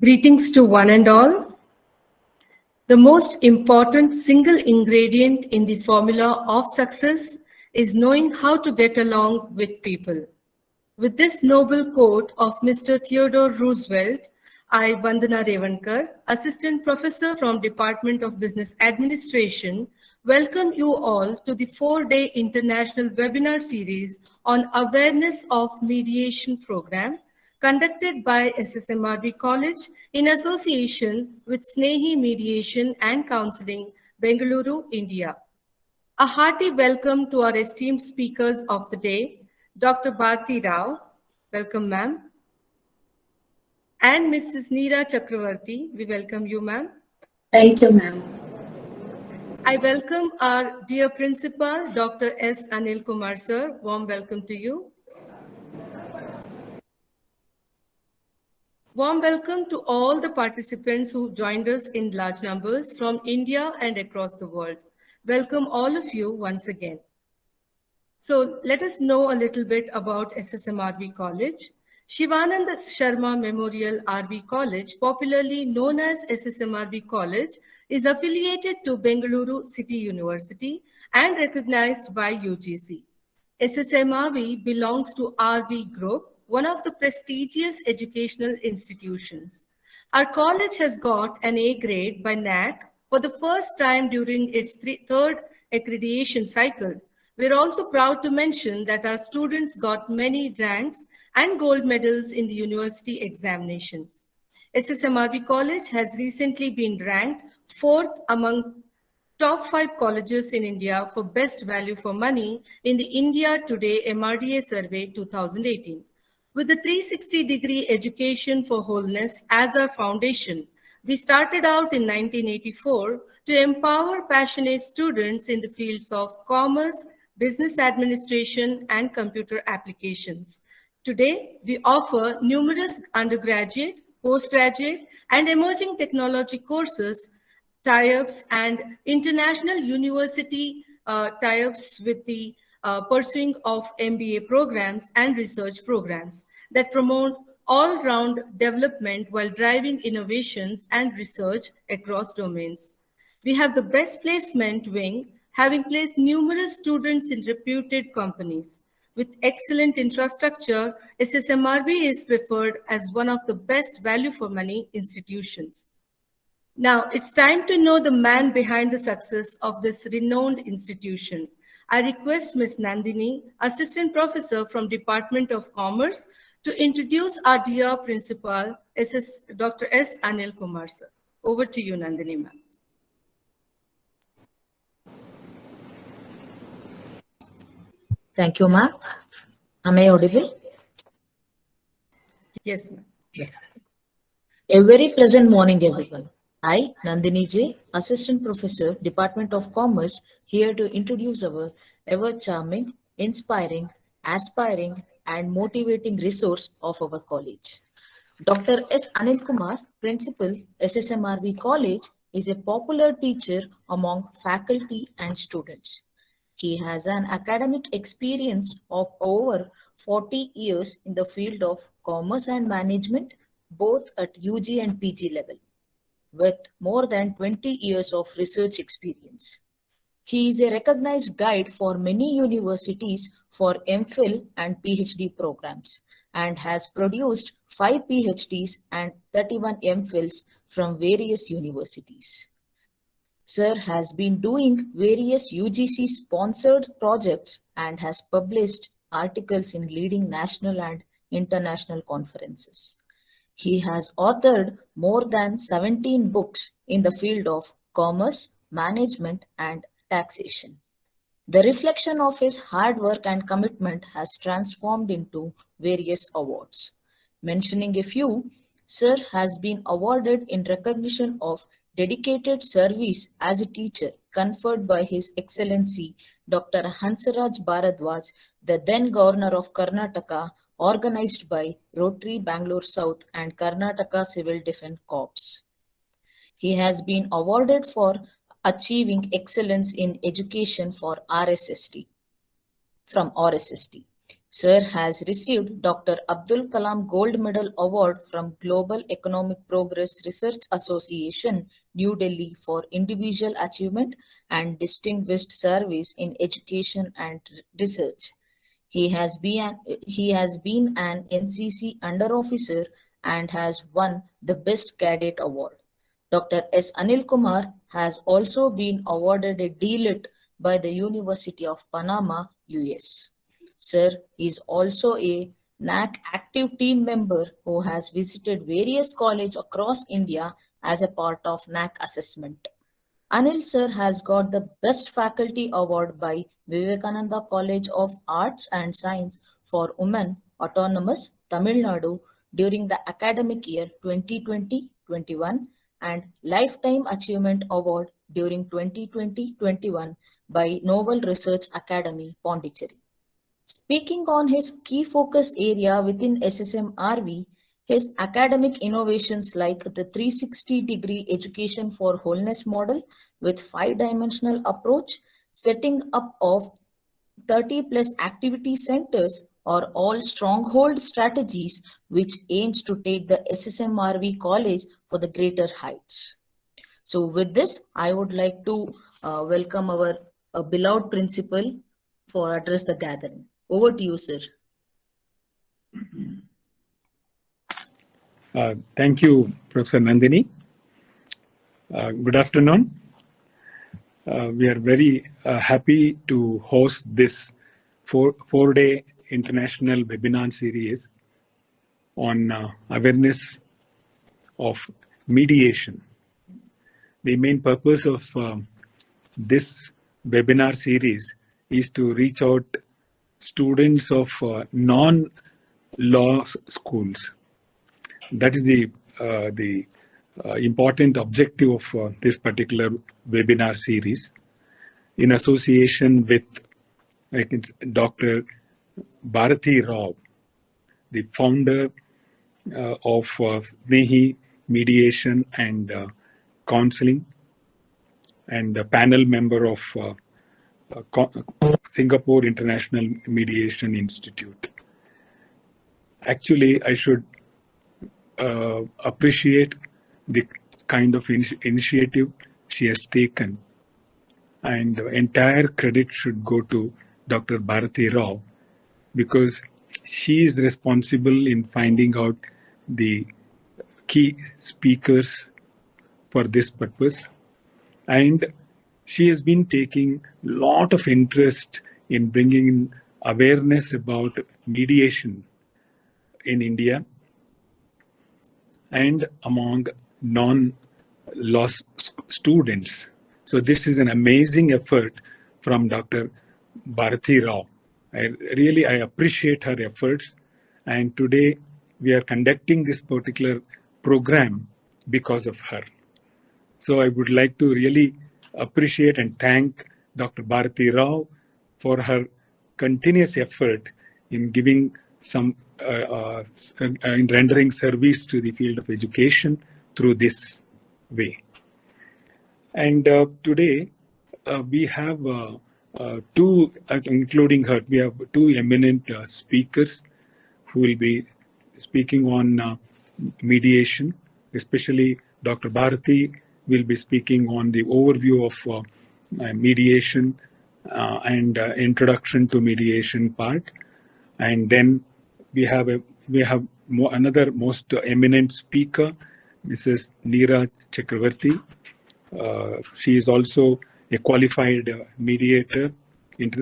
Greetings to one and all. The most important single ingredient in the formula of success is knowing how to get along with people. With this noble quote of Mr. Theodore Roosevelt, I, Vandana Revankar, Assistant Professor from Department of Business Administration, welcome you all to the 4-day international webinar series on Awareness of Mediation program conducted by SSMRV College in association with Snehi Mediation and Counseling, Bengaluru, India. A hearty welcome to our esteemed speakers of the day, Dr. Bharti Rao, welcome ma'am, and Mrs. NeeraChakravarty, we welcome you ma'am. Thank you ma'am. I welcome our dear principal, Dr. S. Anil Kumar sir, warm welcome to you. Warm welcome to all the participants who joined us in large numbers from India and across the world. Welcome all of you once again. So let us know a little bit about SSMRV College. Shivananda Sharma Memorial RV College, popularly known as SSMRV College, is affiliated to Bengaluru City University and recognized by UGC. SSMRV belongs to RV Group, one of the prestigious educational institutions. Our college has got an A grade by NAC for the first time during its third accreditation cycle. We're also proud to mention that our students got many ranks and gold medals in the university examinations. SSMRV College has recently been ranked 4th among top 5 colleges in India for best value for money in the India Today MRDA Survey 2018. With the 360-degree education for wholeness as our foundation, we started out in 1984 to empower passionate students in the fields of commerce, business administration, and computer applications. Today, we offer numerous undergraduate, postgraduate, and emerging technology courses, tie-ups, and international university tie-ups with the pursuing of MBA programs and research programs that promote all-round development while driving innovations and research across domains. We have the best placement wing, having placed numerous students in reputed companies. With excellent infrastructure, SSMRV is preferred as one of the best value for money institutions. Now, it's time to know the man behind the success of this renowned institution. I request Ms. Nandini, Assistant Professor from Department of Commerce, to introduce our dear Principal, Dr. S. Anil Kumar sir. Over to you, Nandini ma'am. Thank you, ma'am. Am I audible? Yes, ma'am. Yeah. A very pleasant morning, everyone. I, Nandini J, Assistant Professor, Department of Commerce, here to introduce our ever-charming, inspiring, aspiring, and motivating resource of our college. Dr. S. Anil Kumar, Principal, SSMRV College, is a popular teacher among faculty and students. He has an academic experience of over 40 years in the field of commerce and management, both at UG and PG level, with more than 20 years of research experience. He is a recognized guide for many universities for MPhil and PhD programs and has produced 5 PhDs and 31 MPhils from various universities. Sir has been doing various UGC-sponsored projects and has published articles in leading national and international conferences. He has authored more than 17 books in the field of commerce, management, and taxation. The reflection of his hard work and commitment has transformed into various awards. Mentioning a few, Sir has been awarded in recognition of dedicated service as a teacher conferred by His Excellency Dr. Hansaraj Bharadwaj, the then Governor of Karnataka, organized by Rotary Bangalore South and Karnataka Civil Defence Corps. He has been awarded for achieving excellence in education for RSST, from RSST. Sir has received Dr. Abdul Kalam Gold Medal Award from Global Economic Progress Research Association, New Delhi for individual achievement and distinguished service in education and research. He has been an NCC under officer and has won the Best Cadet Award. Dr. S. Anil Kumar has also been awarded a D.Lit by the University of Panama, US. Sir is also a NAC active team member who has visited various colleges across India as a part of NAC assessment. Anil sir has got the Best Faculty Award by Vivekananda College of Arts and Science for Women Autonomous Tamil Nadu during the academic year 2020-21 and Lifetime Achievement Award during 2020-21 by Novel Research Academy, Pondicherry. Speaking on his key focus area within SSMRV, his academic innovations like the 360-degree education for wholeness model with 5-dimensional approach, setting up of 30 plus activity centers are all stronghold strategies which aims to take the SSMRV college for the greater heights. So with this, I would like to welcome our beloved principal for address the gathering. Over to you, sir. Thank you, Professor Nandini. Good afternoon. We are very happy to host this four-day international webinar series on awareness of mediation. The main purpose of this webinar series is to reach out students of non-law schools. That is the important objective of this particular webinar series, in association with Dr. Bharati Rao, the founder of SNEHI Mediation and Counseling, and a panel member of Singapore International Mediation Institute. Actually, I should appreciate the kind of initiative she has taken, and entire credit should go to Dr. Bharati Rao, because she is responsible in finding out the key speakers for this purpose, and she has been taking a lot of interest in bringing awareness about mediation in India and among non-law students. So this is an amazing effort from Dr. Bharati Rao. I appreciate her efforts, and today we are conducting this particular program because of her. So I would like to really appreciate and thank Dr. Bharati Rao for her continuous effort in giving some in rendering service to the field of education through this way. And today we have two, including her, we have two eminent speakers who will be speaking on mediation. Especially Dr. Bharati will be speaking on the overview of mediation and introduction to mediation part. And then we have another most eminent speaker, Mrs. NeeraChakravarty. She is also a qualified mediator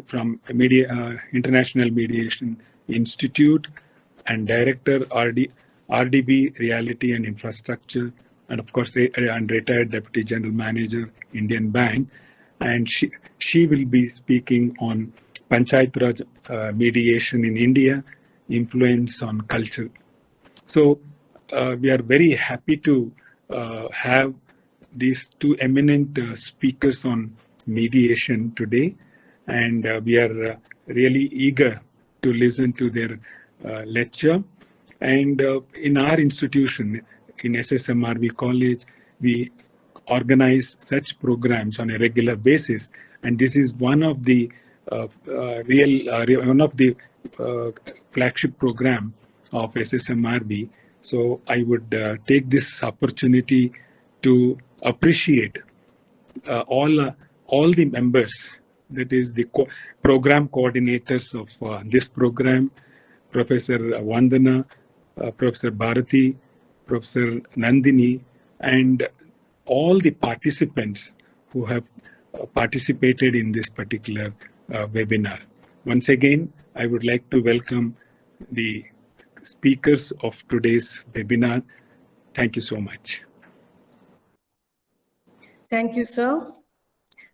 from International Mediation Institute and director RDB Reality and Infrastructure, and of course and retired Deputy General Manager, Indian Bank. And she will be speaking on Panchayat Raj mediation in India, influence on culture. So we are very happy to have these two eminent speakers on mediation today, and we are really eager to listen to their lecture. And in our institution, in SSMRV College, we organize such programs on a regular basis, and this is one of the one of the flagship program of SSMRV. So I would take this opportunity to appreciate all the members, that is the program coordinators of this program, Professor Vandana, Professor Bharati, Professor Nandini, and all the participants who have participated in this particular webinar. Once again, I would like to welcome the speakers of today's webinar. Thank you so much. Thank you, sir.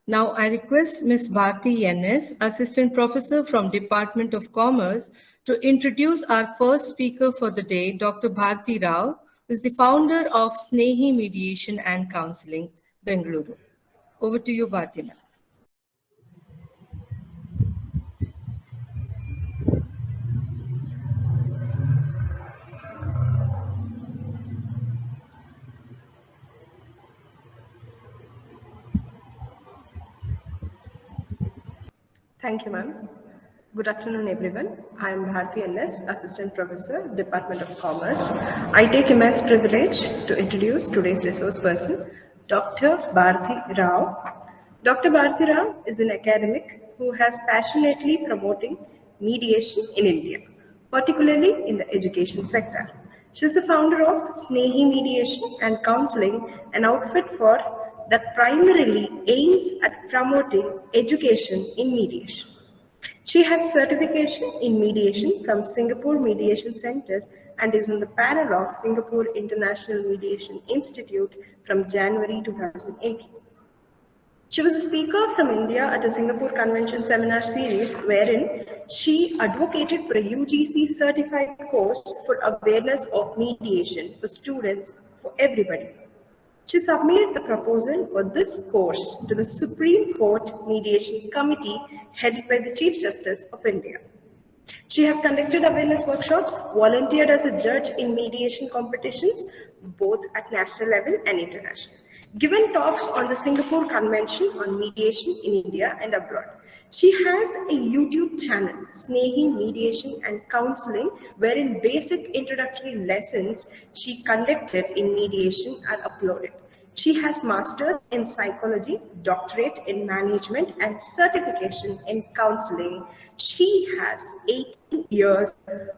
Now I request Ms. Bharti N.S., Assistant Professor from Department of Commerce, to introduce our first speaker for the day, Dr. Bharti Rao, who is the founder of Snehi Mediation and Counseling, Bengaluru. Over to you, Bharti ma'am. Thank you, ma'am. Good afternoon, everyone. I am Bharti N.S., Assistant Professor, Department of Commerce. I take immense privilege to introduce today's resource person, Dr. Bharti Rao. Dr. Bharti Rao is an academic who has passionately promoting mediation in India, particularly in the education sector. She is the founder of Snehi Mediation and Counseling, an outfit that primarily aims at promoting education in mediation. She has certification in mediation from Singapore Mediation Center and is on the panel of Singapore International Mediation Institute from January 2018. She was a speaker from India at a Singapore Convention seminar series wherein she advocated for a UGC certified course for awareness of mediation for students, for everybody. She submitted the proposal for this course to the Supreme Court Mediation Committee headed by the Chief Justice of India. She has conducted awareness workshops, volunteered as a judge in mediation competitions, both at national level and international, given talks on the Singapore Convention on Mediation in India and abroad. She has a YouTube channel, Snehi Mediation and Counseling, wherein basic introductory lessons she conducted in mediation are uploaded. She has master's in psychology, doctorate in management, and certification in counseling. She has 18 years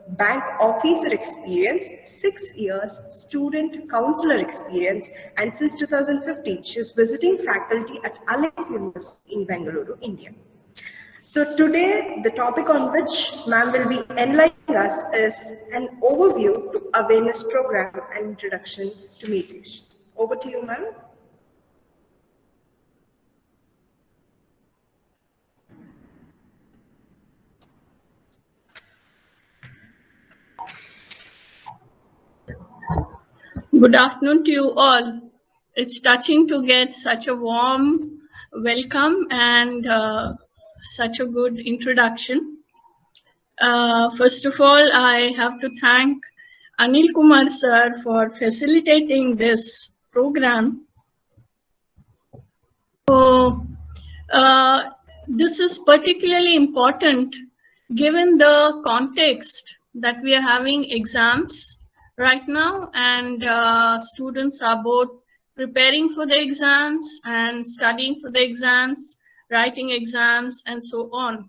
bank officer experience, 6 years student counselor experience, and since 2015, she is visiting faculty at Alliance University in Bengaluru, India. So today, the topic on which ma'am will be enlightening us is an overview to awareness program and introduction to mediation. Over to you, ma'am. Good afternoon to you all. It's touching to get such a warm welcome and such a good introduction. First of all, I have to thank Anil Kumar sir for facilitating this program. So, this is particularly important given the context that we are having exams right now, and students are both preparing for the exams and studying for the exams, writing exams, and so on.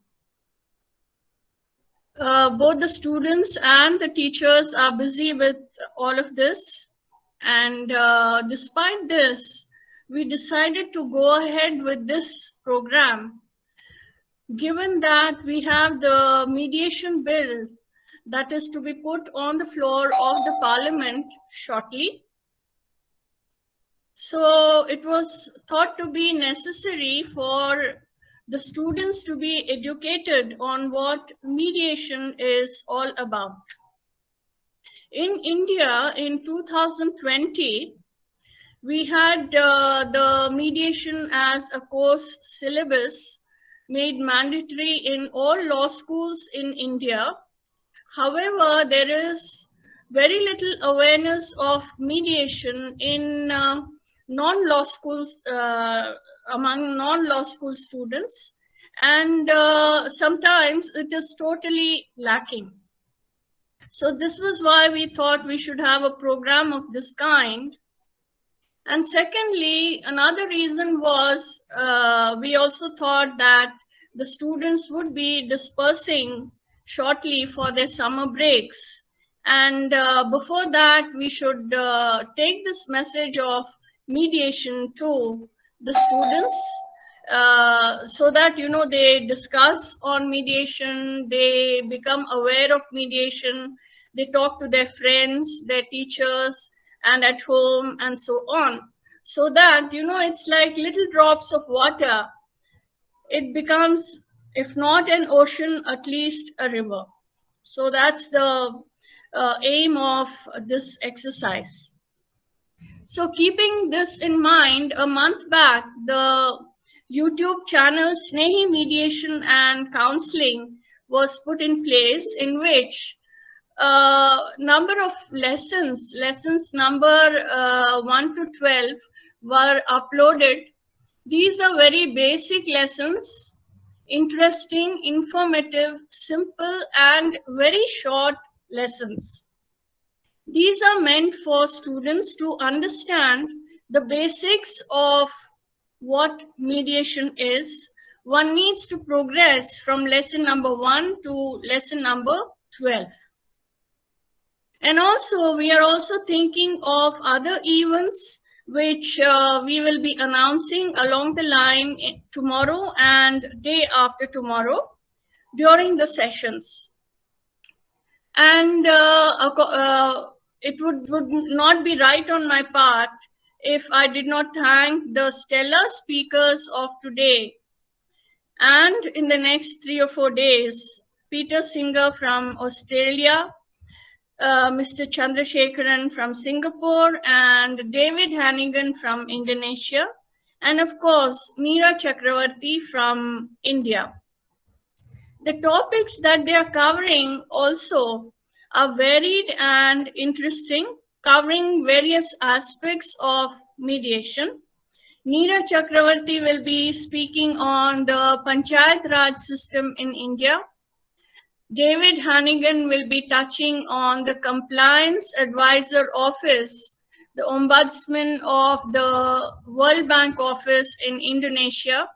Both the students and the teachers are busy with all of this, and despite this, we decided to go ahead with this program, given that we have the mediation bill that is to be put on the floor of the parliament shortly. So it was thought to be necessary for the students to be educated on what mediation is all about. In India, in 2020, we had the mediation as a course syllabus made mandatory in all law schools in India. However, there is very little awareness of mediation in non-law schools, among non-law school students. and sometimes it is totally lacking. So this was why we thought we should have a program of this kind. And secondly, another reason was we also thought that the students would be dispersing shortly for their summer breaks. And before that, we should take this message of mediation to the students so that, you know, they discuss on mediation, they become aware of mediation, they talk to their friends, their teachers, and at home, and so on. So that, you know, it's like little drops of water. It becomes, if not an ocean, at least a river. So that's the aim of this exercise. So keeping this in mind, a month back, the YouTube channel Snehi Mediation and Counseling was put in place, in which number of lessons number 1 to 12 were uploaded. These are very basic lessons, interesting, informative, simple, and very short lessons. These are meant for students to understand the basics of what mediation is. One needs to progress from lesson number 1 to lesson number 12. And also, we are also thinking of other events which we will be announcing along the line tomorrow and day after tomorrow during the sessions. And it would not be right on my part if I did not thank the stellar speakers of today and in the next 3 or 4 days. Peter Singer from Australia, Mr. Chandrasekharan from Singapore, and David Hannigan from Indonesia, and of course, NeeraChakravarty from India. The topics that they are covering also are varied and interesting, covering various aspects of mediation. NeeraChakravarty will be speaking on the Panchayat Raj system in India. David Hannigan will be touching on the Compliance Advisor Office, the Ombudsman of the World Bank Office in Indonesia.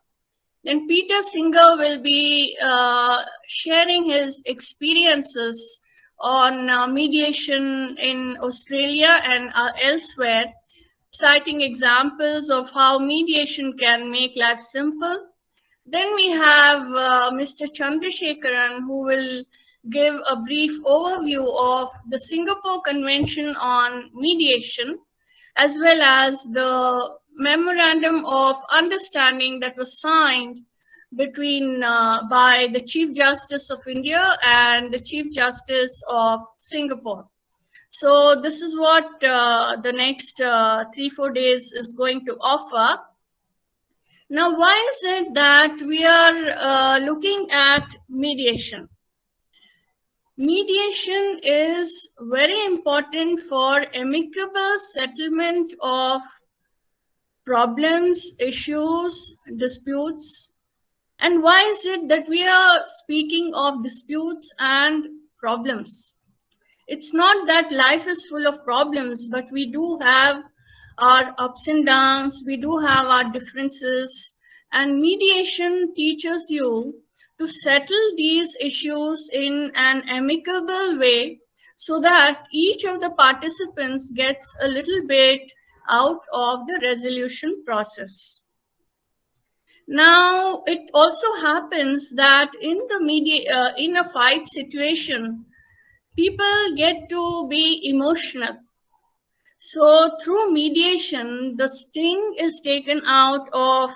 Then Peter Singer will be sharing his experiences on mediation in Australia and elsewhere, citing examples of how mediation can make life simple. Then we have Mr. Chandrasekharan, who will give a brief overview of the Singapore Convention on Mediation, as well as the Memorandum of Understanding that was signed between by the Chief Justice of India and the Chief Justice of Singapore. So this is what the next 3-4 days is going to offer. Now, why is it that we are looking at mediation? Mediation is very important for amicable settlement of problems, issues, disputes. And why is it that we are speaking of disputes and problems? It's not that life is full of problems, but we do have our ups and downs, we do have our differences, and mediation teaches you to settle these issues in an amicable way so that each of the participants gets a little bit out of the resolution process. Now, it also happens that in the in a fight situation, people get to be emotional. So through mediation, the sting is taken out of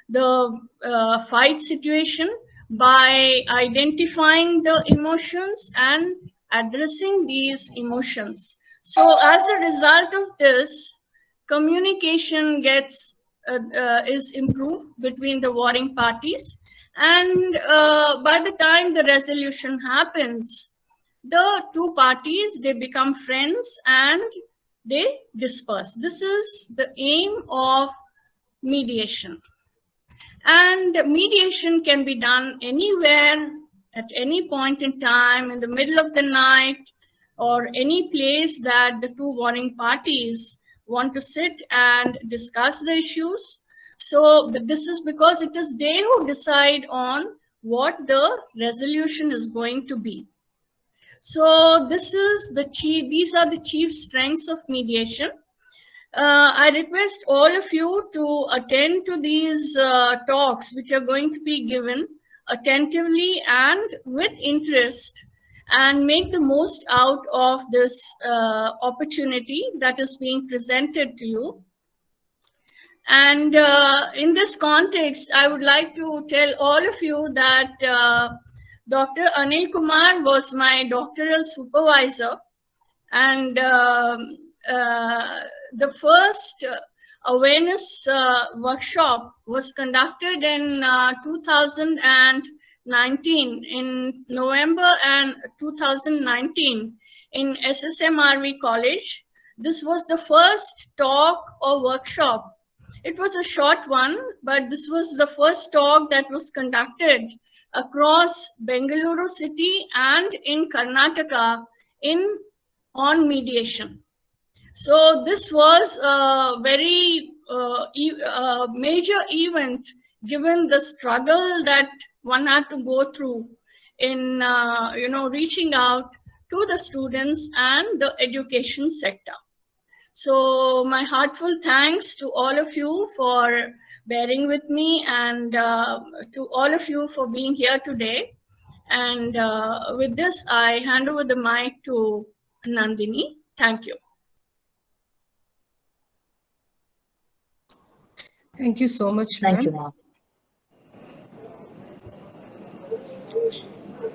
the fight situation by identifying the emotions and addressing these emotions. So as a result of this, communication is improved between the warring parties, and by the time the resolution happens, the two parties, they become friends and they disperse. This is the aim of mediation. And mediation can be done anywhere, at any point in time, in the middle of the night, or any place that the two warring parties want to sit and discuss the issues. So this is because it is they who decide on what the resolution is going to be. So these are the chief strengths of mediation. I request all of you to attend to these talks, which are going to be given attentively and with interest, and make the most out of this opportunity that is being presented to you. And in this context, I would like to tell all of you that Dr. Anil Kumar was my doctoral supervisor, and the first awareness workshop was conducted in 2019, in November and 2019 in SSMRV College. This was the first talk or workshop. It was a short one, but this was the first talk that was conducted across Bengaluru city and in Karnataka on mediation. So this was a very major event, given the struggle that one had to go through in reaching out to the students and the education sector. So my heartfelt thanks to all of you for bearing with me, and to all of you for being here today. And with this, I hand over the mic to Nandini. Thank you. Thank you so much, Thank you, ma'am. ma'am.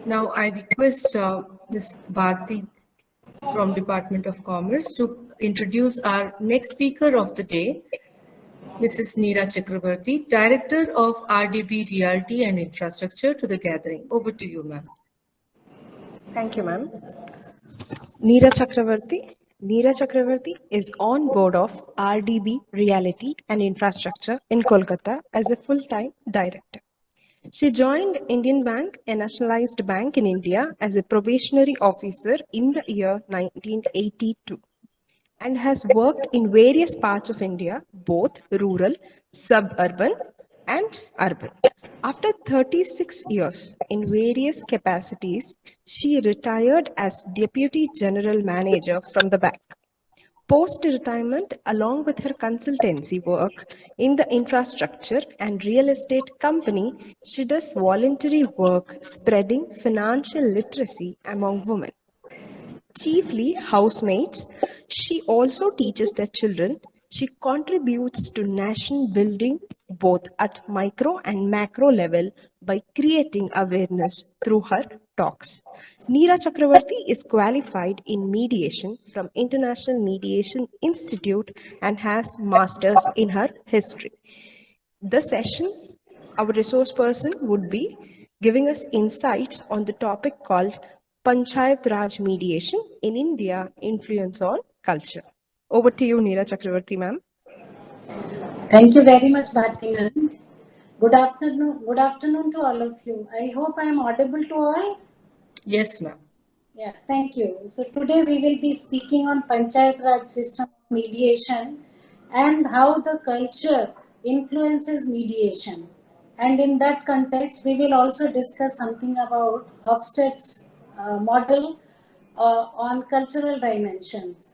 Now I request Ms. Bharti from Department of Commerce to introduce our next speaker of the day, Mrs. NeeraChakravarty, Director of RDB Realty and Infrastructure, to the gathering. Over to you, ma'am. Thank you, ma'am. NeeraChakravarty. NeeraChakravarty is on board of RDB Realty and Infrastructure in Kolkata as a full-time director. She joined Indian Bank, a nationalized bank in India, as a probationary officer in the year 1982, and has worked in various parts of India, both rural, suburban, and urban. After 36 years in various capacities, she retired as Deputy General Manager from the bank. Post-retirement, along with her consultancy work in the infrastructure and real estate company, she does voluntary work spreading financial literacy among women. Chiefly housemates, she also teaches their children. She contributes to nation building both at micro and macro level by creating awareness through her talks. NeeraChakravarty is qualified in mediation from International Mediation Institute and has masters in her history. The session, our resource person would be giving us insights on the topic called Panchayat Raj Mediation in India, Influence on Culture. Over to you, NeeraChakravarty, ma'am. Thank you very much, Bharti ma'am. Good afternoon to all of you. I hope I am audible to all. Yes, ma'am. Yeah, thank you. So today we will be speaking on Panchayat Raj system of mediation and how the culture influences mediation. And in that context, we will also discuss something about Hofstede's model on cultural dimensions.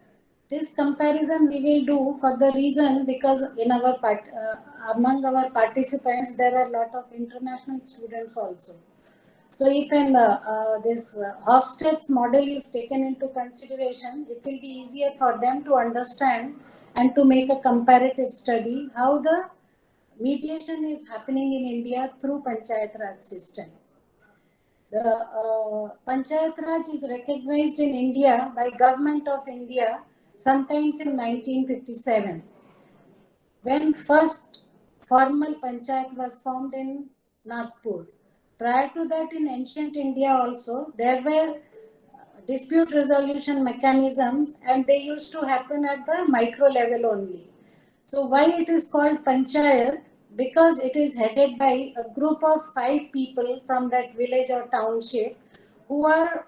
This comparison we will do for the reason because in our among our participants there are a lot of international students also. So if this Hofstede's model is taken into consideration, it will be easier for them to understand and to make a comparative study how the mediation is happening in India through Panchayat Raj system. The Panchayat Raj is recognized in India by Government of India sometimes in 1957, when first formal Panchayat was formed in Nagpur. Prior to that, in ancient India also, there were dispute resolution mechanisms and they used to happen at the micro level only. So why it is called Panchayat? because it is headed by a group of 5 people from that village or township who are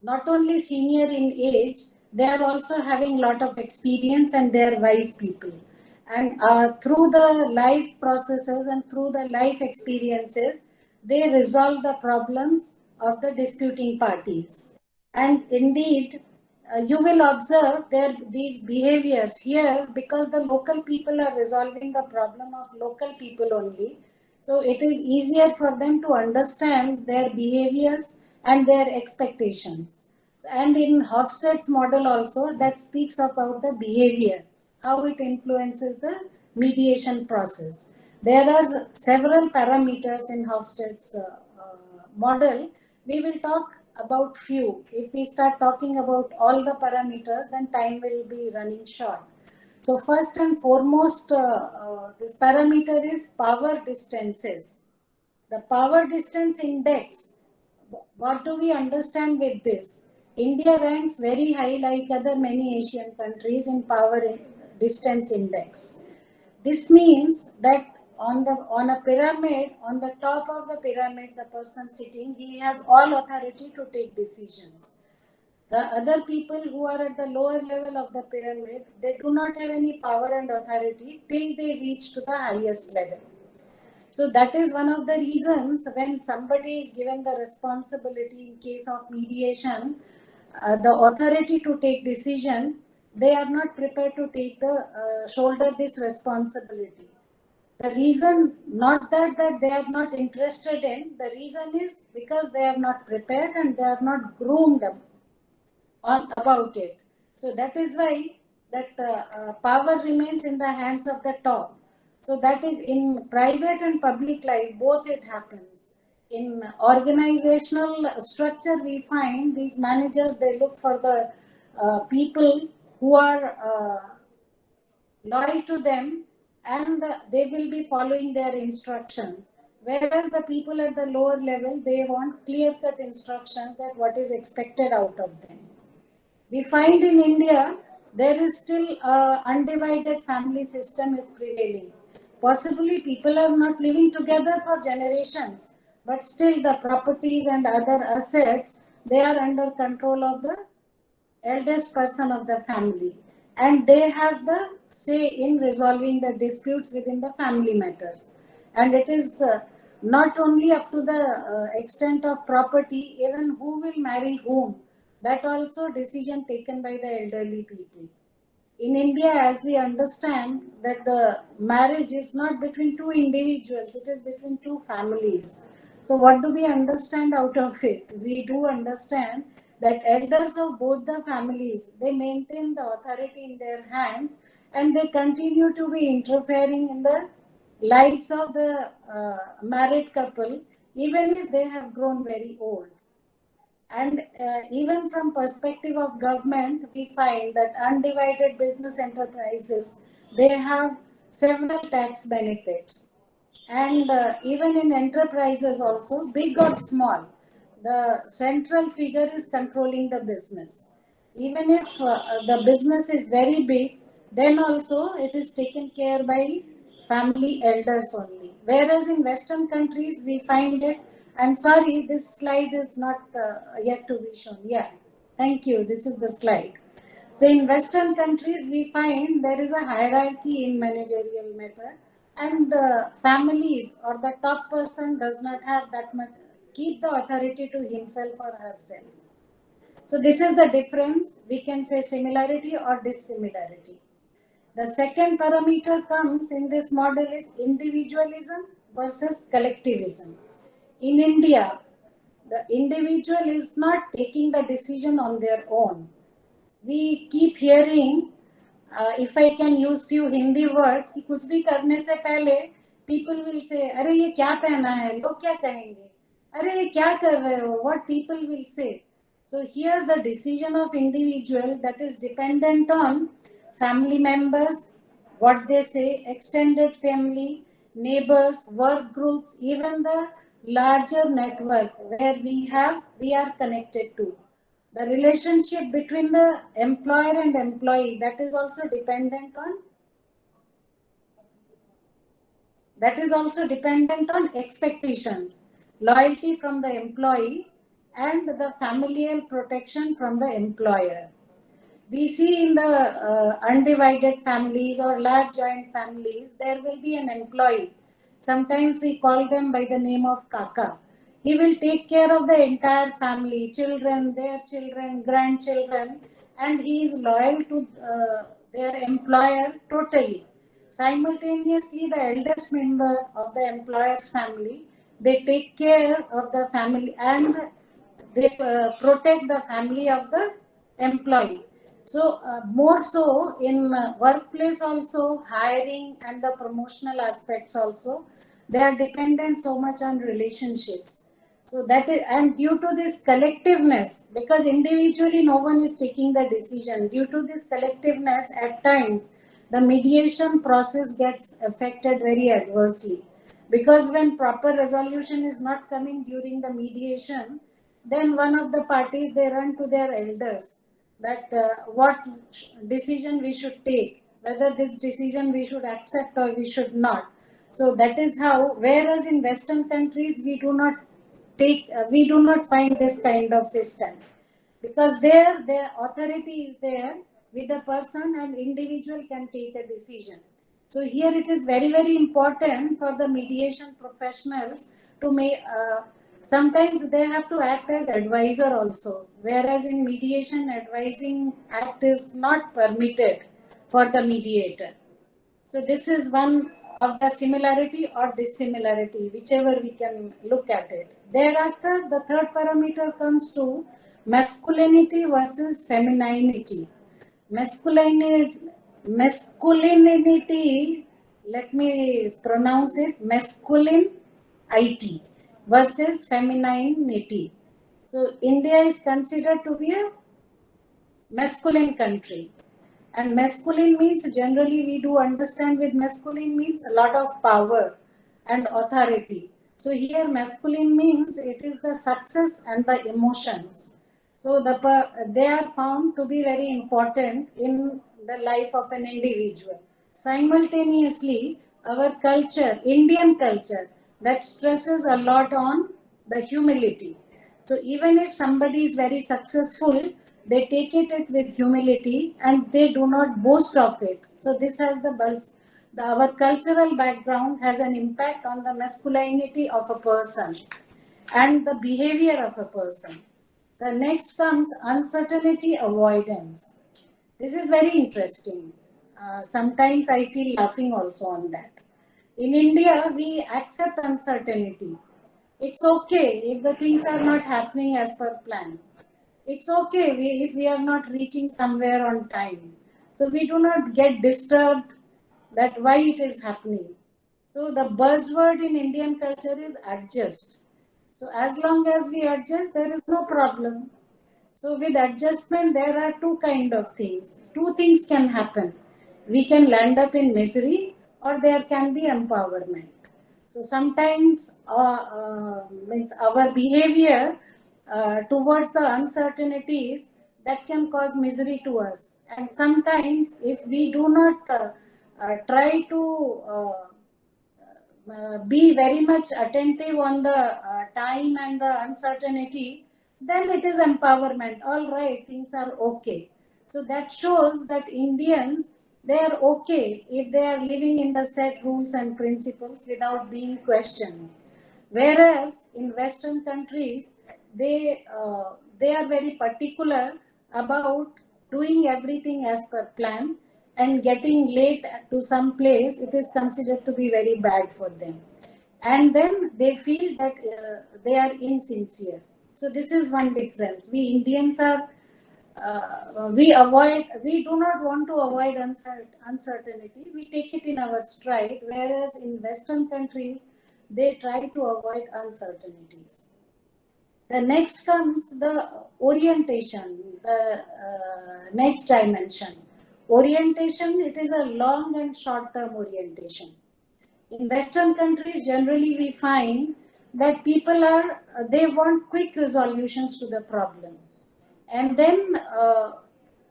not only senior in age, they are also having lot of experience and they are wise people. And through the life processes and through the life experiences, they resolve the problems of the disputing parties. And indeed, you will observe these behaviors here because the local people are resolving the problem of local people only. So it is easier for them to understand their behaviors and their expectations. And in Hofstede's model also, that speaks about the behavior, how it influences the mediation process. There are several parameters in Hofstede's model. We will talk about few. If we start talking about all the parameters, then time will be running short. So first and foremost, this parameter is power distances. The power distance index, what do we understand with this? India ranks very high like other many Asian countries in power distance index. This means that on a pyramid, on the top of the pyramid, the person sitting, he has all authority to take decisions. The other people who are at the lower level of the pyramid, they do not have any power and authority till they reach to the highest level. So that is one of the reasons when somebody is given the responsibility in case of mediation, the authority to take decision, they are not prepared to take the shoulder this responsibility. The reason, not that they are not interested in, the reason is because they are not prepared and they are not groomed about it. So that is why that power remains in the hands of the top. So that is in private and public life, both it happens. In organizational structure, we find these managers, they look for the people who are loyal to them and they will be following their instructions. Whereas the people at the lower level, they want clear-cut instructions that what is expected out of them. We find in India, there is still undivided family system is prevailing. Possibly people are not living together for generations, but still the properties and other assets, they are under control of the eldest person of the family. And they have the say in resolving the disputes within the family matters. And it is not only up to the extent of property, even who will marry whom, that also decision taken by the elderly people. In India, as we understand that the marriage is not between two individuals, it is between two families. So what do we understand out of it? We do understand that elders of both the families, they maintain the authority in their hands and they continue to be interfering in the lives of the married couple, even if they have grown very old. And even from perspective of government, we find that undivided business enterprises, they have several tax benefits. And even in enterprises also, big or small, the central figure is controlling the business. Even if the business is very big, then also it is taken care by family elders only. Whereas in Western countries, we find it. I'm sorry, this slide is not yet to be shown. Yeah, thank you. This is the slide. So in Western countries, we find there is a hierarchy in managerial matter, and families or the top person does not have that much, keep the authority to himself or herself. So this is the difference. We can say similarity or dissimilarity. The second parameter comes in this model is individualism versus collectivism. In India, the individual is not taking the decision on their own. We keep hearing, if I can use few Hindi words, कि कुछ भी करने से पहले people will say, अरे ये क्या पहना है, लोग क्या कहेंगे, अरे ये क्या कर रहे हो, what people will say. So here the decision of individual, that is dependent on family members, what they say, extended family, neighbors, work groups, even the larger network where we are connected to. The relationship between the employer and employee, that is also dependent on that is also dependent on expectations, loyalty from the employee, and the familial protection from the employer. We see in the undivided families or large joint families, there will be an employee. Sometimes we call them by the name of Kaka. He will take care of the entire family, children, their children, grandchildren, and he is loyal to their employer totally. Simultaneously, the eldest member of the employer's family, they take care of the family and they protect the family of the employee. So more so in workplace also, hiring and the promotional aspects also, they are dependent so much on relationships. So that is, and due to this collectiveness, because individually no one is taking the decision, due to this collectiveness at times, the mediation process gets affected very adversely. Because when proper resolution is not coming during the mediation, then one of the parties, they run to their elders that what decision we should take, whether this decision we should accept or we should not. So that is how, whereas in Western countries we do not find this kind of system, because there the authority is there with the person and individual can take a decision. So here it is very, very important for the mediation professionals to make, sometimes they have to act as advisor also, whereas in mediation, advising act is not permitted for the mediator. So this is one of the similarity or dissimilarity, whichever we can look at it. Thereafter, the third parameter comes to masculinity versus femininity. Masculinity, let me pronounce it, masculinity versus femininity. So India is considered to be a masculine country. And masculine means, generally we do understand with masculine means a lot of power and authority. So here masculine means it is the success and the emotions. So they are found to be very important in the life of an individual. Simultaneously, our culture, Indian culture, that stresses a lot on the humility. So even if somebody is very successful, they take it with humility and they do not boast of it. So this has our cultural background has an impact on the masculinity of a person and the behavior of a person. The next comes uncertainty avoidance. This is very interesting. Sometimes I feel laughing also on that. In India, we accept uncertainty. It's okay if the things are not happening as per plan. It's okay if we are not reaching somewhere on time. So we do not get disturbed that why it is happening. So the buzzword in Indian culture is adjust. So as long as we adjust, there is no problem. So with adjustment, there are two kind of things. Two things can happen. We can land up in misery or there can be empowerment. So sometimes means our behavior towards the uncertainties that can cause misery to us. And sometimes if we do not try to be very much attentive on the time and the uncertainty, then it is empowerment. All right, things are okay. So that shows that Indians, they are okay if they are living in the set rules and principles without being questioned. Whereas in Western countries, they are very particular about doing everything as per plan, and getting late to some place, it is considered to be very bad for them. And then they feel that they are insincere. So this is one difference. We Indians are, we do not want to avoid uncertainty. We take it in our stride, whereas in Western countries, they try to avoid uncertainties. The next comes the orientation, the next dimension. Orientation, it is a long and short-term orientation. In Western countries, generally we find that people they want quick resolutions to the problem. And then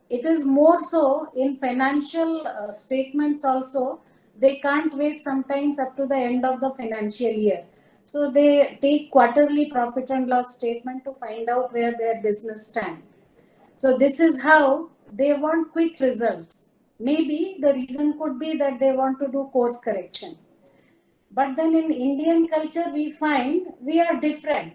it is more so in financial statements also, They can't wait sometimes up to the end of the financial year. So they take quarterly profit and loss statement to find out where their business stands. So this is how they want quick results. Maybe the reason could be that they want to do course correction. But then in Indian culture, we find we are different.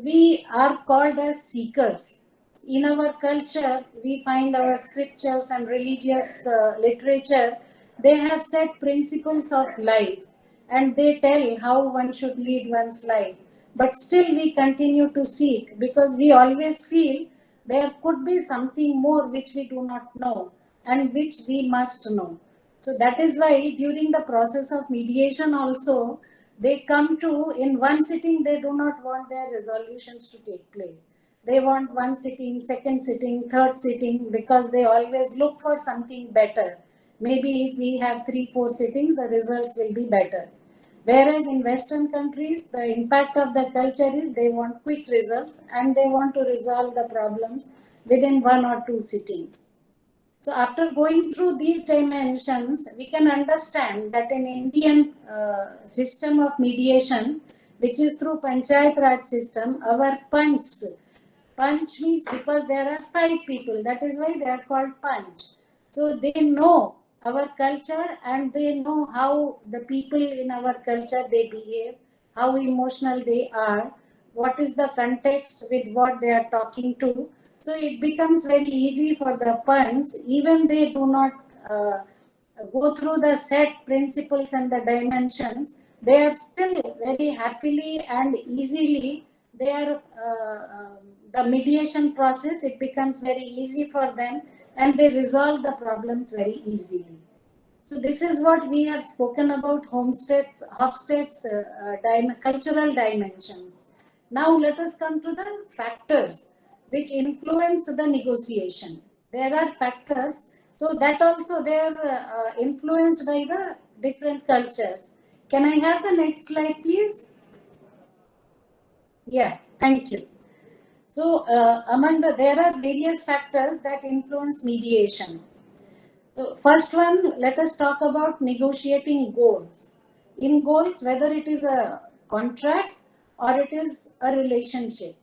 We are called as seekers. In our culture, we find our scriptures and religious literature, they have set principles of life and they tell how one should lead one's life. But still we continue to seek because we always feel there could be something more which we do not know and which we must know. So that is why during the process of mediation also, they come to, in one sitting, they do not want their resolutions to take place. They want one sitting, second sitting, third sitting, because they always look for something better. Maybe if we have 3-4 sittings, the results will be better. Whereas in Western countries, the impact of the culture is they want quick results and they want to resolve the problems within 1 or 2 sittings. So after going through these dimensions, we can understand that in Indian system of mediation, which is through Panchayat Raj system, our Panch means because there are 5 people, that is why they are called Panch. So they know our culture and they know how the people in our culture they behave, how emotional they are, what is the context with what they are talking to. So it becomes very easy for the Panch, even they do not go through the set principles and the dimensions, they are still very happily and easily, they are the mediation process, it becomes very easy for them and they resolve the problems very easily. So this is what we have spoken about Hofstede's cultural dimensions. Now let us come to the factors which influence the negotiation. There are factors, so that also they are influenced by the different cultures. Can I have the next slide, please? Yeah, thank you. So there are various factors that influence mediation. First one, let us talk about negotiating goals. In goals, whether it is a contract or it is a relationship.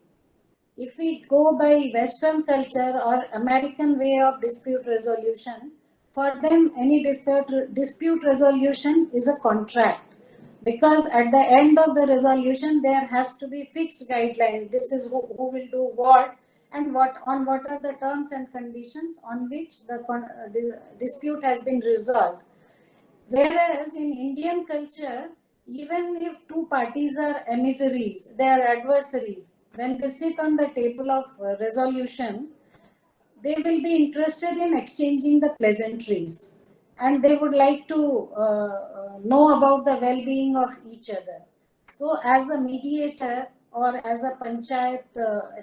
If we go by Western culture or American way of dispute resolution, for them any dispute resolution is a contract. Because at the end of the resolution, there has to be fixed guidelines. This is who will do what and what are the terms and conditions on which the dispute has been resolved. Whereas in Indian culture, even if 2 parties are emissaries, they are adversaries, when they sit on the table of resolution, they will be interested in exchanging the pleasantries and they would like to know about the well-being of each other. So as a mediator or as a panchayat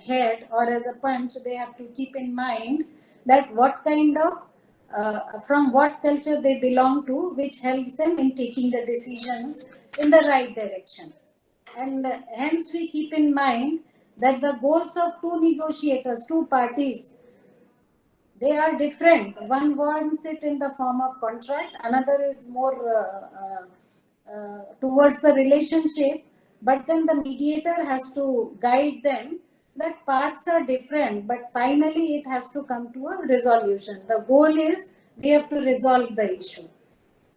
head or as a panch, they have to keep in mind that what kind of from what culture they belong to, which helps them in taking the decisions in the right direction. And hence we keep in mind that the goals of 2 negotiators, 2 parties, they are different. One wants it in the form of contract, another is more towards the relationship, but then the mediator has to guide them that paths are different, but finally it has to come to a resolution. The goal is we have to resolve the issue.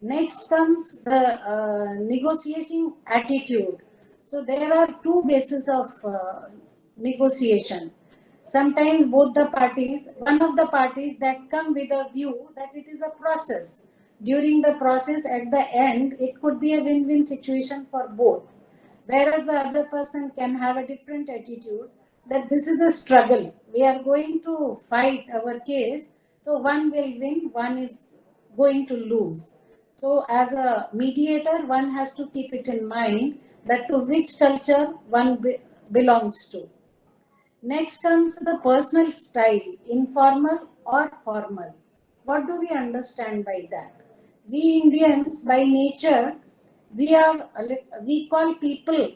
Next comes the negotiating attitude. So there are 2 bases of negotiation. Sometimes both the parties, one of the parties that come with a view that it is a process. During the process, at the end, it could be a win-win situation for both. Whereas the other person can have a different attitude that this is a struggle. We are going to fight our case. So one will win, one is going to lose. So as a mediator, one has to keep it in mind that to which culture one belongs to. Next comes the personal style, informal or formal. What do we understand by that? We Indians, by nature, we call people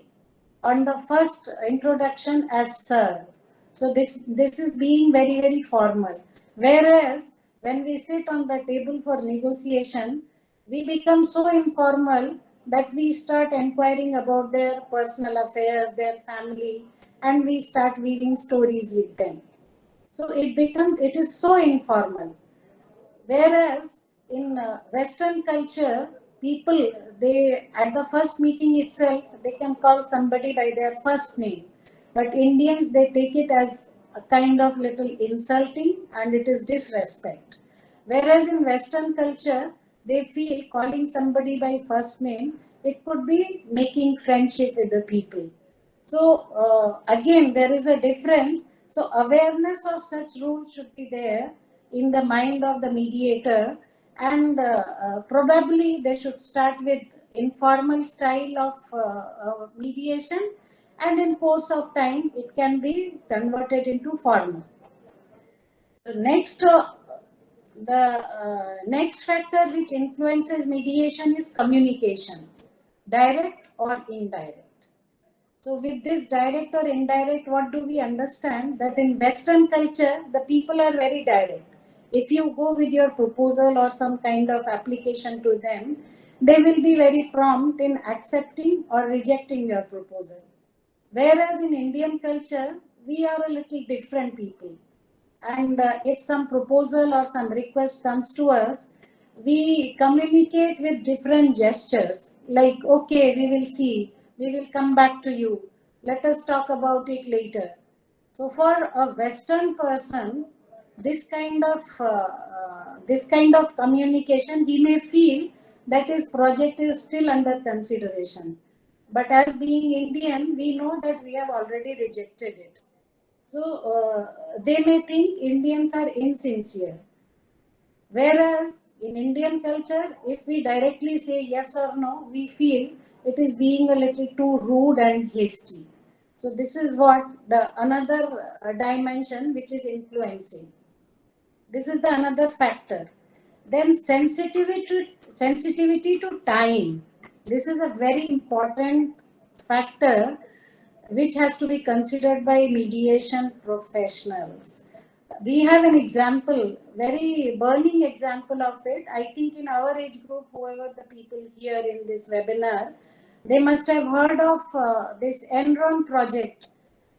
on the first introduction as sir. So this is being very, very formal. Whereas when we sit on the table for negotiation, we become so informal that we start inquiring about their personal affairs, their family, and we start weaving stories with them. So it is so informal. Whereas in Western culture, people, they, at the first meeting itself, they can call somebody by their first name. But Indians, they take it as a kind of little insulting, and it is disrespect. Whereas in Western culture, they feel calling somebody by first name, it could be making friendship with the people. So again, there is a difference. So awareness of such rules should be there in the mind of the mediator, and probably they should start with informal style of mediation, and in course of time it can be converted into formal. The next factor which influences mediation is communication, direct or indirect. So with this direct or indirect, what do we understand? That in Western culture, the people are very direct. If you go with your proposal or some kind of application to them, they will be very prompt in accepting or rejecting your proposal. Whereas in Indian culture, we are a little different people. And if some proposal or some request comes to us, we communicate with different gestures, like, okay, we will see, we will come back to you, let us talk about it later. So for a Western person, this kind of communication, he may feel that his project is still under consideration. But as being Indian, we know that we have already rejected it. So they may think Indians are insincere. Whereas in Indian culture, if we directly say yes or no, we feel it is being a little too rude and hasty. So this is what the another dimension which is influencing. This is the another factor. Then sensitivity to time. This is a very important factor which has to be considered by mediation professionals. We have an example, very burning example of it. I think in our age group, whoever the people here in this webinar, they must have heard of this Enron project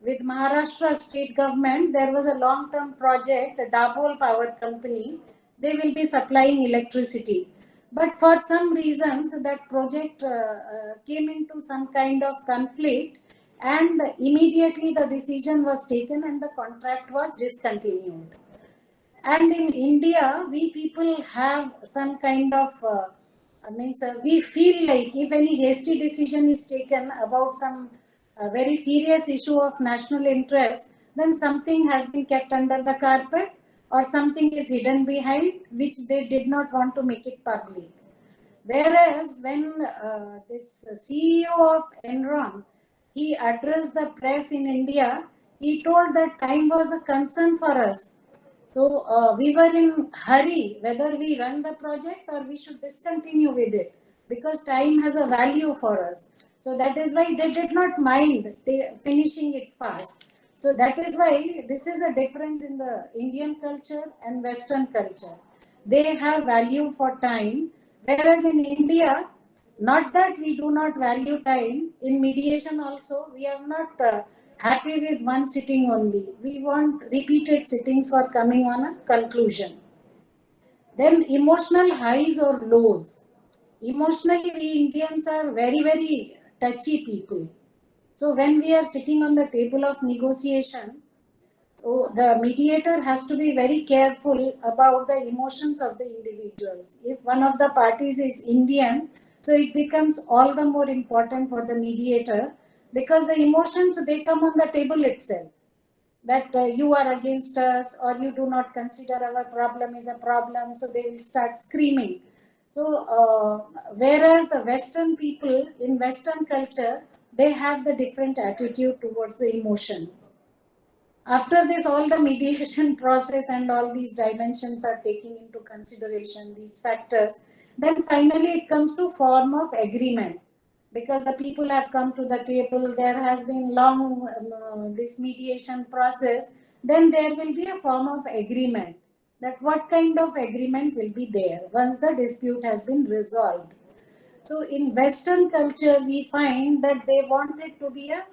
with Maharashtra state government. There was a long-term project, a Dabhol Power Company. They will be supplying electricity. But for some reasons, that project came into some kind of conflict, and immediately the decision was taken and the contract was discontinued. And in India, we people have some kind of, we feel like if any hasty decision is taken about some very serious issue of national interest, then something has been kept under the carpet or something is hidden behind, which they did not want to make it public. Whereas when this CEO of Enron, he addressed the press in India, he told that time was a concern for us. So we were in hurry whether we run the project or we should discontinue with it, because time has a value for us. So that is why they did not mind finishing it fast. So that is why this is a difference in the Indian culture and Western culture. They have value for time, whereas in India, not that we do not value time, in mediation also, we are not happy with one sitting only. We want repeated sittings for coming on a conclusion. Then emotional highs or lows. Emotionally, we Indians are very, very touchy people. So when we are sitting on the table of negotiation, the mediator has to be very careful about the emotions of the individuals. If one of the parties is Indian, so it becomes all the more important for the mediator, because the emotions, they come on the table itself. That you are against us, or you do not consider our problem is a problem, so they will start screaming. So whereas the Western people, in Western culture, they have the different attitude towards the emotion. After this, all the mediation process and all these dimensions are taking into consideration, these factors, then finally it comes to form of agreement. Because the people have come to the table, there has been long this mediation process, then there will be a form of agreement. that what kind of agreement will be there once the dispute has been resolved. So in Western culture, we find that they want it to be a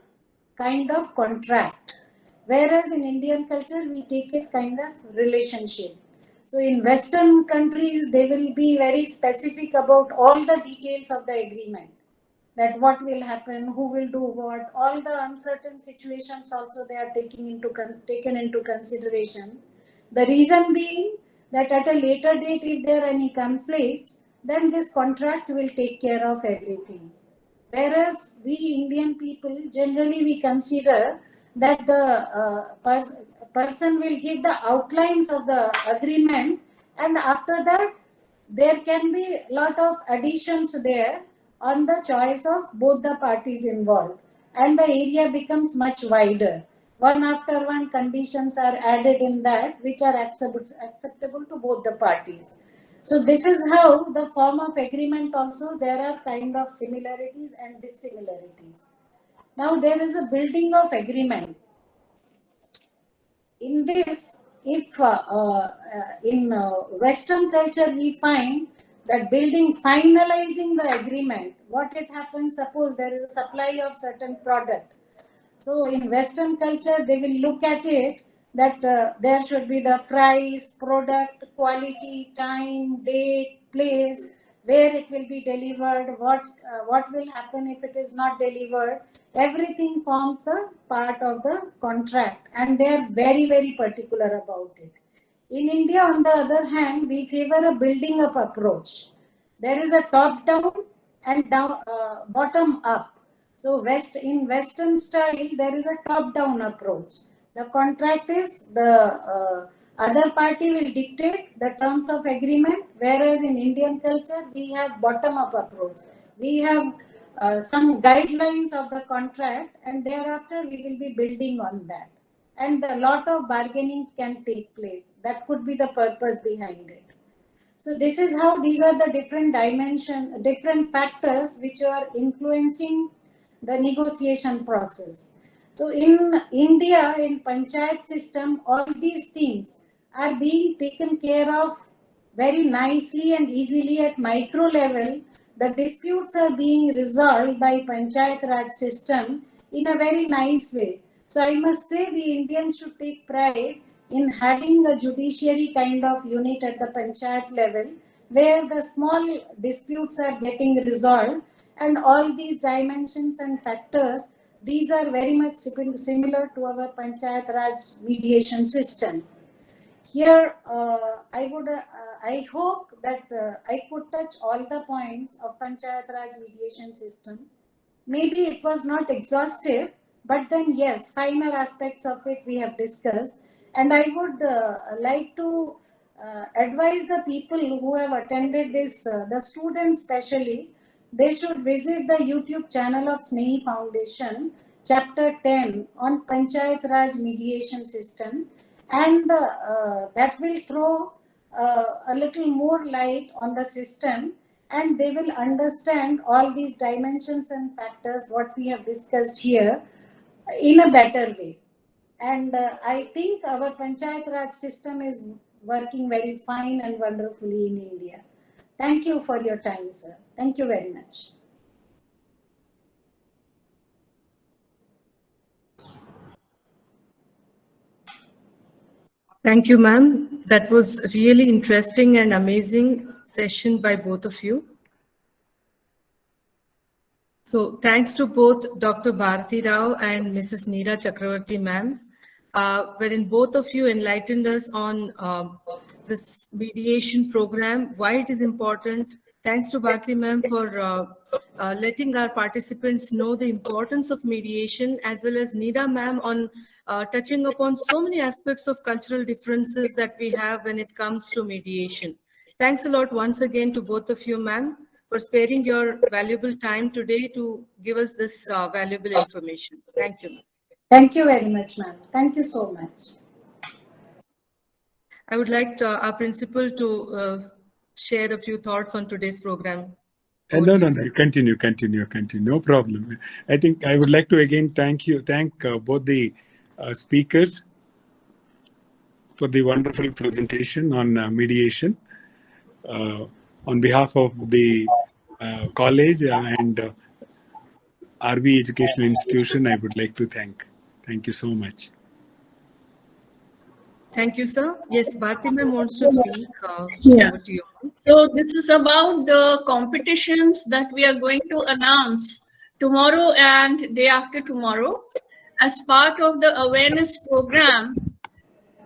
kind of contract, whereas in Indian culture, we take it kind of relationship. So in Western countries, they will be very specific about all the details of the agreement, that what will happen, who will do what, all the uncertain situations also they are taken into consideration. The reason being that at a later date, if there are any conflicts, then this contract will take care of everything. Whereas we Indian people, generally we consider that the person will give the outlines of the agreement, and after that there can be a lot of additions there on the choice of both the parties involved, and the area becomes much wider. One after one conditions are added in that which are acceptable to both the parties. So this is how the form of agreement also, there are kind of similarities and dissimilarities. Now there is a building of agreement. In this, if in Western culture we find that finalizing the agreement, what it happens, suppose there is a supply of certain product. So in Western culture, they will look at it that there should be the price, product, quality, time, date, place, where it will be delivered, what will happen if it is not delivered. Everything forms the part of the contract, and they are very, very particular about it. In India, on the other hand, we favor a building up approach. There is a top down and bottom up. So in Western style, there is a top-down approach. The contract is the other party will dictate the terms of agreement, whereas in Indian culture, we have bottom-up approach. We have some guidelines of the contract, and thereafter we will be building on that. And a lot of bargaining can take place. That could be the purpose behind it. So this is how these are the different factors which are influencing the negotiation process. So in India, in panchayat system, all these things are being taken care of very nicely and easily at micro level. The disputes are being resolved by panchayat raj system in a very nice way. So I must say we Indians should take pride in having a judiciary kind of unit at the panchayat level, where the small disputes are getting resolved, and all these dimensions and factors, these are very much similar to our panchayat raj mediation system. Here, I hope that I could touch all the points of panchayat raj mediation system. Maybe it was not exhaustive, but then yes, finer aspects of it we have discussed. And I would like to advise the people who have attended this, the students especially, they should visit the YouTube channel of Snehi Foundation, chapter 10 on Panchayat Raj mediation system, and that will throw a little more light on the system, and they will understand all these dimensions and factors what we have discussed here in a better way. And I think our Panchayat Raj system is working very fine and wonderfully in India. Thank you for your time, sir. Thank you very much. Thank you, ma'am. That was really interesting and amazing session by both of you. So thanks to both Dr. Bharati Rao and Mrs. NeeraChakravarty, ma'am, wherein both of you enlightened us on this mediation program, why it is important. Thanks to Bharati ma'am for letting our participants know the importance of mediation, as well as Neera ma'am on touching upon so many aspects of cultural differences that we have when it comes to mediation. Thanks a lot once again to both of you, ma'am, for sparing your valuable time today to give us this valuable information. Thank you. Thank you very much, ma'am. Thank you so much. I would like our principal to share a few thoughts on today's program. No. Continue. No problem. I think I would like to again thank both the speakers for the wonderful presentation on mediation. On behalf of the college and RV Educational Institution, I would like to thank. Thank you so much. Thank you, sir. Yes, Bharti ma'am wants to speak. Yeah. Over to you. So this is about the competitions that we are going to announce tomorrow and day after tomorrow. As part of the awareness program,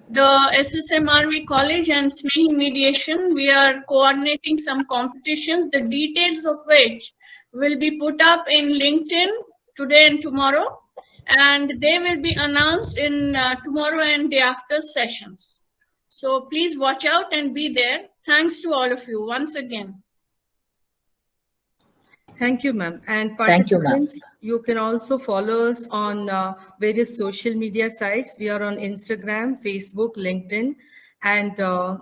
the SSMRV College and SNEHI Mediation, we are coordinating some competitions, the details of which will be put up in LinkedIn today and tomorrow, and they will be announced in tomorrow and day after sessions. So please watch out and be there. Thanks to all of you once again. Thank you, ma'am. And Thank you, ma'am. participants, you can also follow us on various social media sites. We are on Instagram, Facebook, LinkedIn, and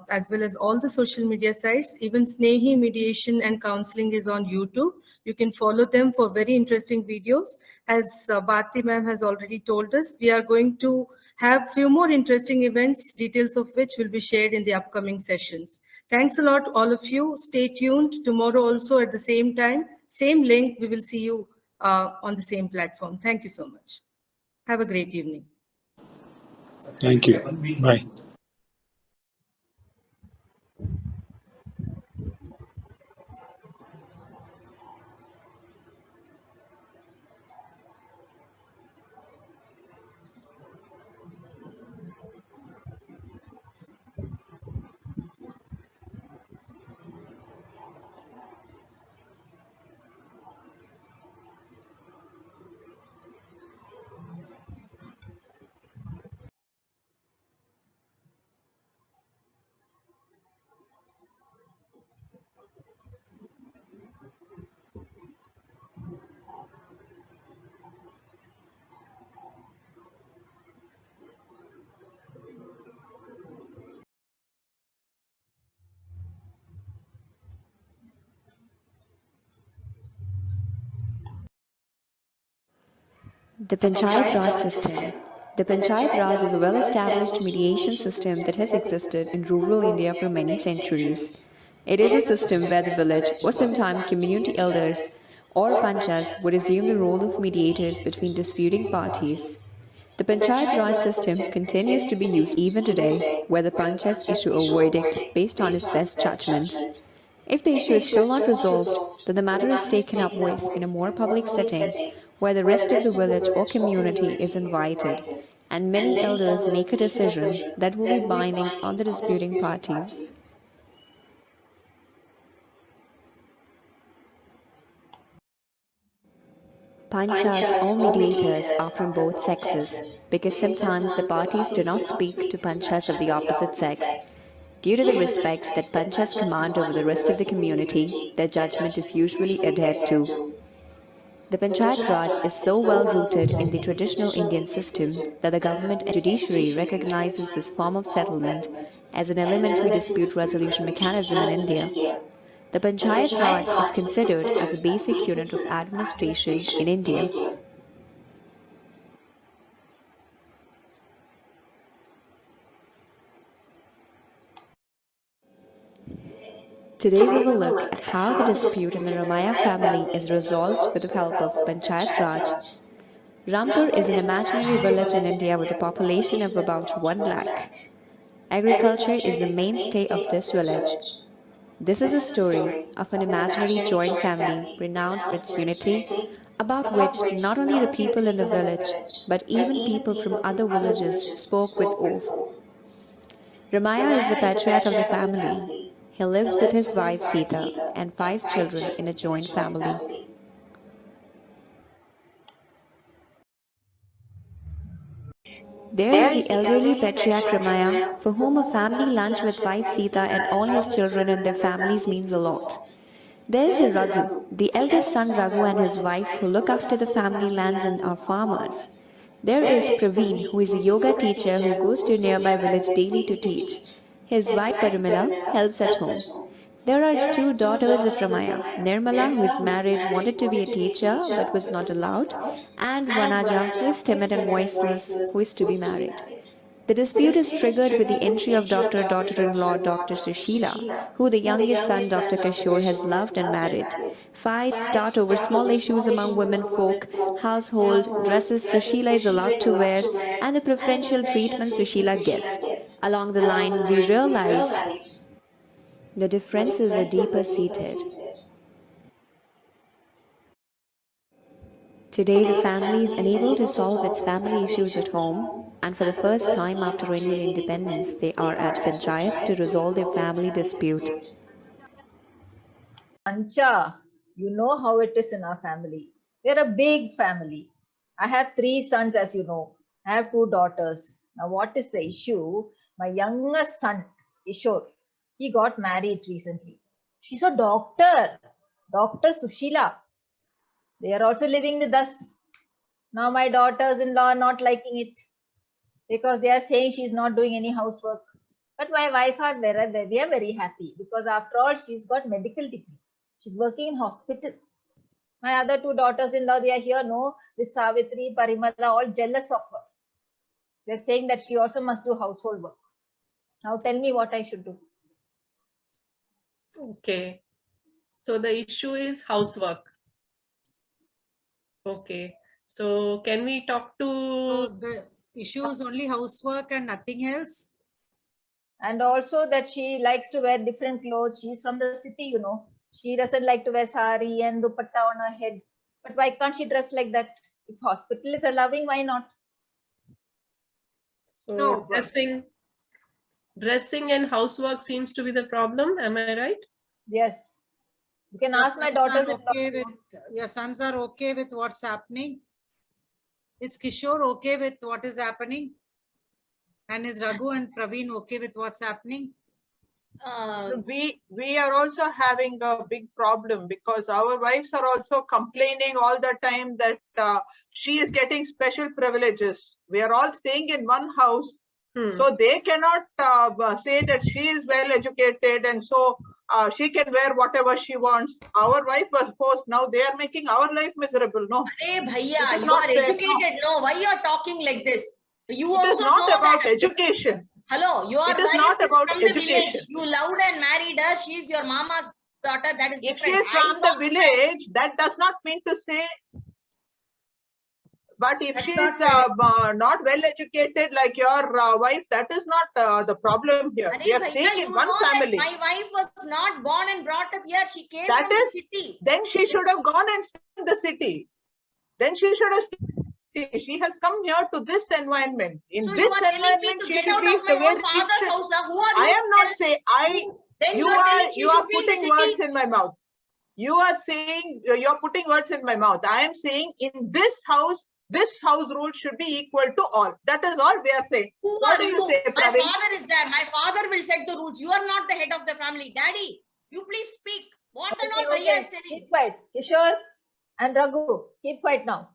as well as all the social media sites. Even SNEHI Mediation and Counseling is on YouTube. You can follow them for very interesting videos. As Bharti ma'am has already told us, we are going to have few more interesting events, details of which will be shared in the upcoming sessions. Thanks a lot, all of you. Stay tuned. Tomorrow also at the same time, same link, we will see you on the same platform. Thank you so much. Have a great evening. Thank you. Bye. The Panchayat Raj system. The Panchayat Raj is a well-established mediation system that has existed in rural India for many centuries. It is a system where the village, or sometimes community elders, or panchas would assume the role of mediators between disputing parties. The Panchayat Raj system continues to be used even today, where the panchas issue a verdict based on his best judgment. If the issue is still not resolved, then the matter is taken up with in a more public setting, where the rest of the village or community is invited, and many elders make a decision that will be binding on the disputing parties. Panchas or mediators are from both sexes, because sometimes the parties do not speak to panchas of the opposite sex. Due to the respect that panchas command over the rest of the community, their judgment is usually adhered to. The Panchayat Raj is so well rooted in the traditional Indian system that the government and judiciary recognizes this form of settlement as an elementary dispute resolution mechanism in India. The Panchayat Raj is considered as a basic unit of administration in India. Today we will look at how the dispute in the Ramaya family is resolved with the help of Panchayat Raj. Rampur is an imaginary village in India with a population of about 1 lakh. Agriculture is the mainstay of this village. This is a story of an imaginary joint family renowned for its unity, about which not only the people in the village, but even people from other villages spoke with awe. Ramaya is the patriarch of the family. He lives with his wife Sita and 5 children in a joint family. There is the elderly patriarch Ramaya, for whom a family lunch with wife Sita and all his children and their families means a lot. There is the Raghu, the eldest son Raghu and his wife who look after the family lands and are farmers. There is Praveen, who is a yoga teacher who goes to a nearby village daily to teach. His wife Paramila helps at home. There are 2 daughters of Ramaya, Nirmala, who is married, wanted to be a teacher but was not allowed, and Vanaja, who is timid and voiceless, who is to be married. The dispute is triggered with the entry of daughter-in-law Dr. Sushila, who the youngest son Dr. Kishore has loved and married. Fights start over small issues among women folk, household, dresses Sushila is allowed to wear, and the preferential treatment Sushila gets. Along the line, we realize the differences are deeper seated. Today, the family is unable to solve its family issues at home, and for the first time after Indian independence, they are at Panchayat to resolve their family dispute. Ancha, you know how it is in our family. We're a big family. I have 3 sons, as you know. I have 2 daughters. Now, what is the issue? My youngest son, Kishore, he got married recently. She's a doctor, Dr. Sushila. They are also living with us. Now, my daughters-in-law are not liking it because they are saying she's not doing any housework. But my wife, we are very happy because after all, she's got medical degree. She's working in hospital. My other 2 daughters-in-law, they are here. No, this Savitri, Parimala, all jealous of her. They're saying that she also must do household work. Now tell me what I should do. Okay. So the issue is housework. Okay. So can we talk to... So the issue is only housework and nothing else? And also that she likes to wear different clothes. She's from the city, you know. She doesn't like to wear sari and dupatta on her head. But why can't she dress like that? If hospital is allowing, why not? So No. dressing and housework seems to be the problem. Am I right? Yes. You can Your ask my sons are daughters. okay with, your sons are okay with what's happening? Is Kishore okay with what is happening? And is Raghu and Praveen okay with what's happening? We are also having a big problem because our wives are also complaining all the time that she is getting special privileges. We are all staying in one house, so they cannot say that she is well educated and so she can wear whatever she wants. Our wife was forced. Now they are making our life miserable. No, hey bhaiya, you are fair, educated. No, why you are talking like this? You it also is not know about that. education. Hello, your It is wife not is about from the education. village. You loved and married her. She is your mama's daughter. That is If different. she is from the village, that does not mean to say. But if she is not well educated like your wife, that is not the problem here. We are staying in one family. My wife was not born and brought up here. She came That from is, the city. then she should have gone and stayed in the city. Then she should have stayed. She has come here to this environment. In So this you are telling me environment, to she get should out be of my the way own father's house. Who are you? I am not saying Then you are telling you she are should be in the putting city? words in my mouth. You are saying you're putting words in my mouth. I am saying in this house rule should be equal to all. That is all we are saying. Who What are do you? say, My Praveen? father is there. My father will set the rules. You are not the head of the family. Daddy, you please speak. What and all Bhaiya is telling? Keep quiet. Kishore and Raghu, keep quiet now.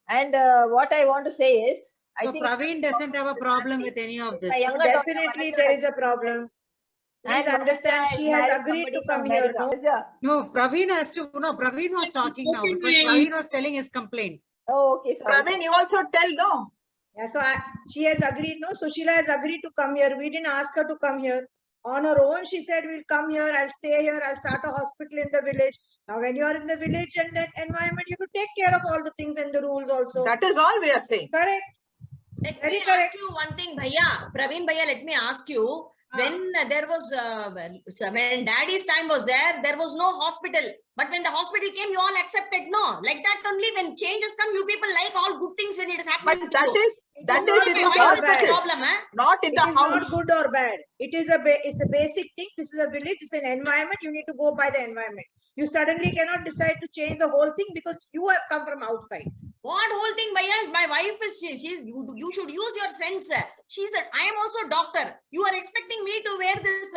And what I want to say is, So I think Praveen doesn't have a problem with any of this. my younger Definitely there is a problem. Please understand, she has agreed to come here. No, Praveen has to. No, Praveen was talking now because Praveen was telling his complaint. Oh, okay. Praveen, you also tell no. Yeah, so she has agreed. No, Sushila has agreed to come here. We didn't ask her to come here. On her own, she said, we'll come here, I'll stay here, I'll start a hospital in the village. Now, when you are in the village and that environment, you have to take care of all the things and the rules also. That is all we are saying. Correct. Let me ask you one thing, Bhaiya. Praveen Bhaiya, let me ask you. When there was, when daddy's time was there was no hospital. But when the hospital came, you all accepted, no? Like that only, when changes come, you people like all good things when it is happening. But that is in the hospital. problem, not in the house. It is not good or bad. It is it's a basic thing. This is a village, it's an environment. You need to go by the environment. You suddenly cannot decide to change the whole thing because you have come from outside. What whole thing, Bhaiya? My wife is, you should use your sense. She said, I am also a doctor. You are expecting me to wear this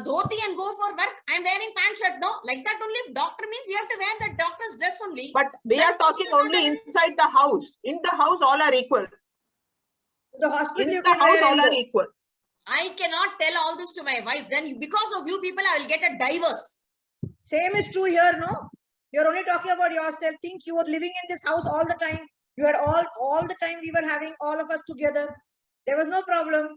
dhoti and go for work. I am wearing pant shirt, no? Like that only. Doctor means we have to wear the doctor's dress only. But we are talking only inside the house. In the house, all are equal. The hospital, in the house, all are equal. I cannot tell all this to my wife. Then because of you people, I will get a divorce. Same is true here, no? You're only talking about yourself. Think you were living in this house all the time. You had all the time we were having all of us together. There was no problem.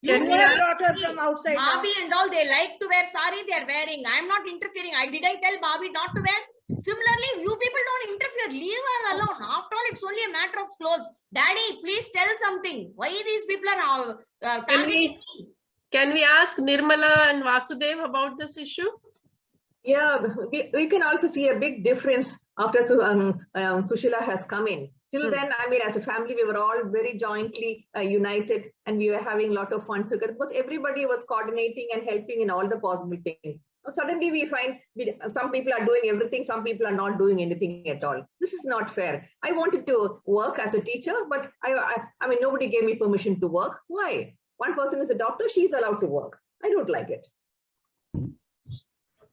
You You people have are brought her see, from outside now. Barbie and all, they like to wear sari, they are wearing. I'm not interfering. Did I tell Barbie not to wear? Similarly, you people don't interfere. Leave her alone. After all, it's only a matter of clothes. Daddy, please tell something. Why these people are targeting me? Can we ask Nirmala and Vasudev about this issue? Yeah, we can also see a big difference after Sushila has come in. Till then, I mean, as a family, we were all very jointly united, and we were having a lot of fun together because everybody was coordinating and helping in all the possible things. Now, suddenly, we find some people are doing everything, some people are not doing anything at all. This is not fair. I wanted to work as a teacher, but I mean, nobody gave me permission to work. Why? One person is a doctor, she's allowed to work. I don't like it.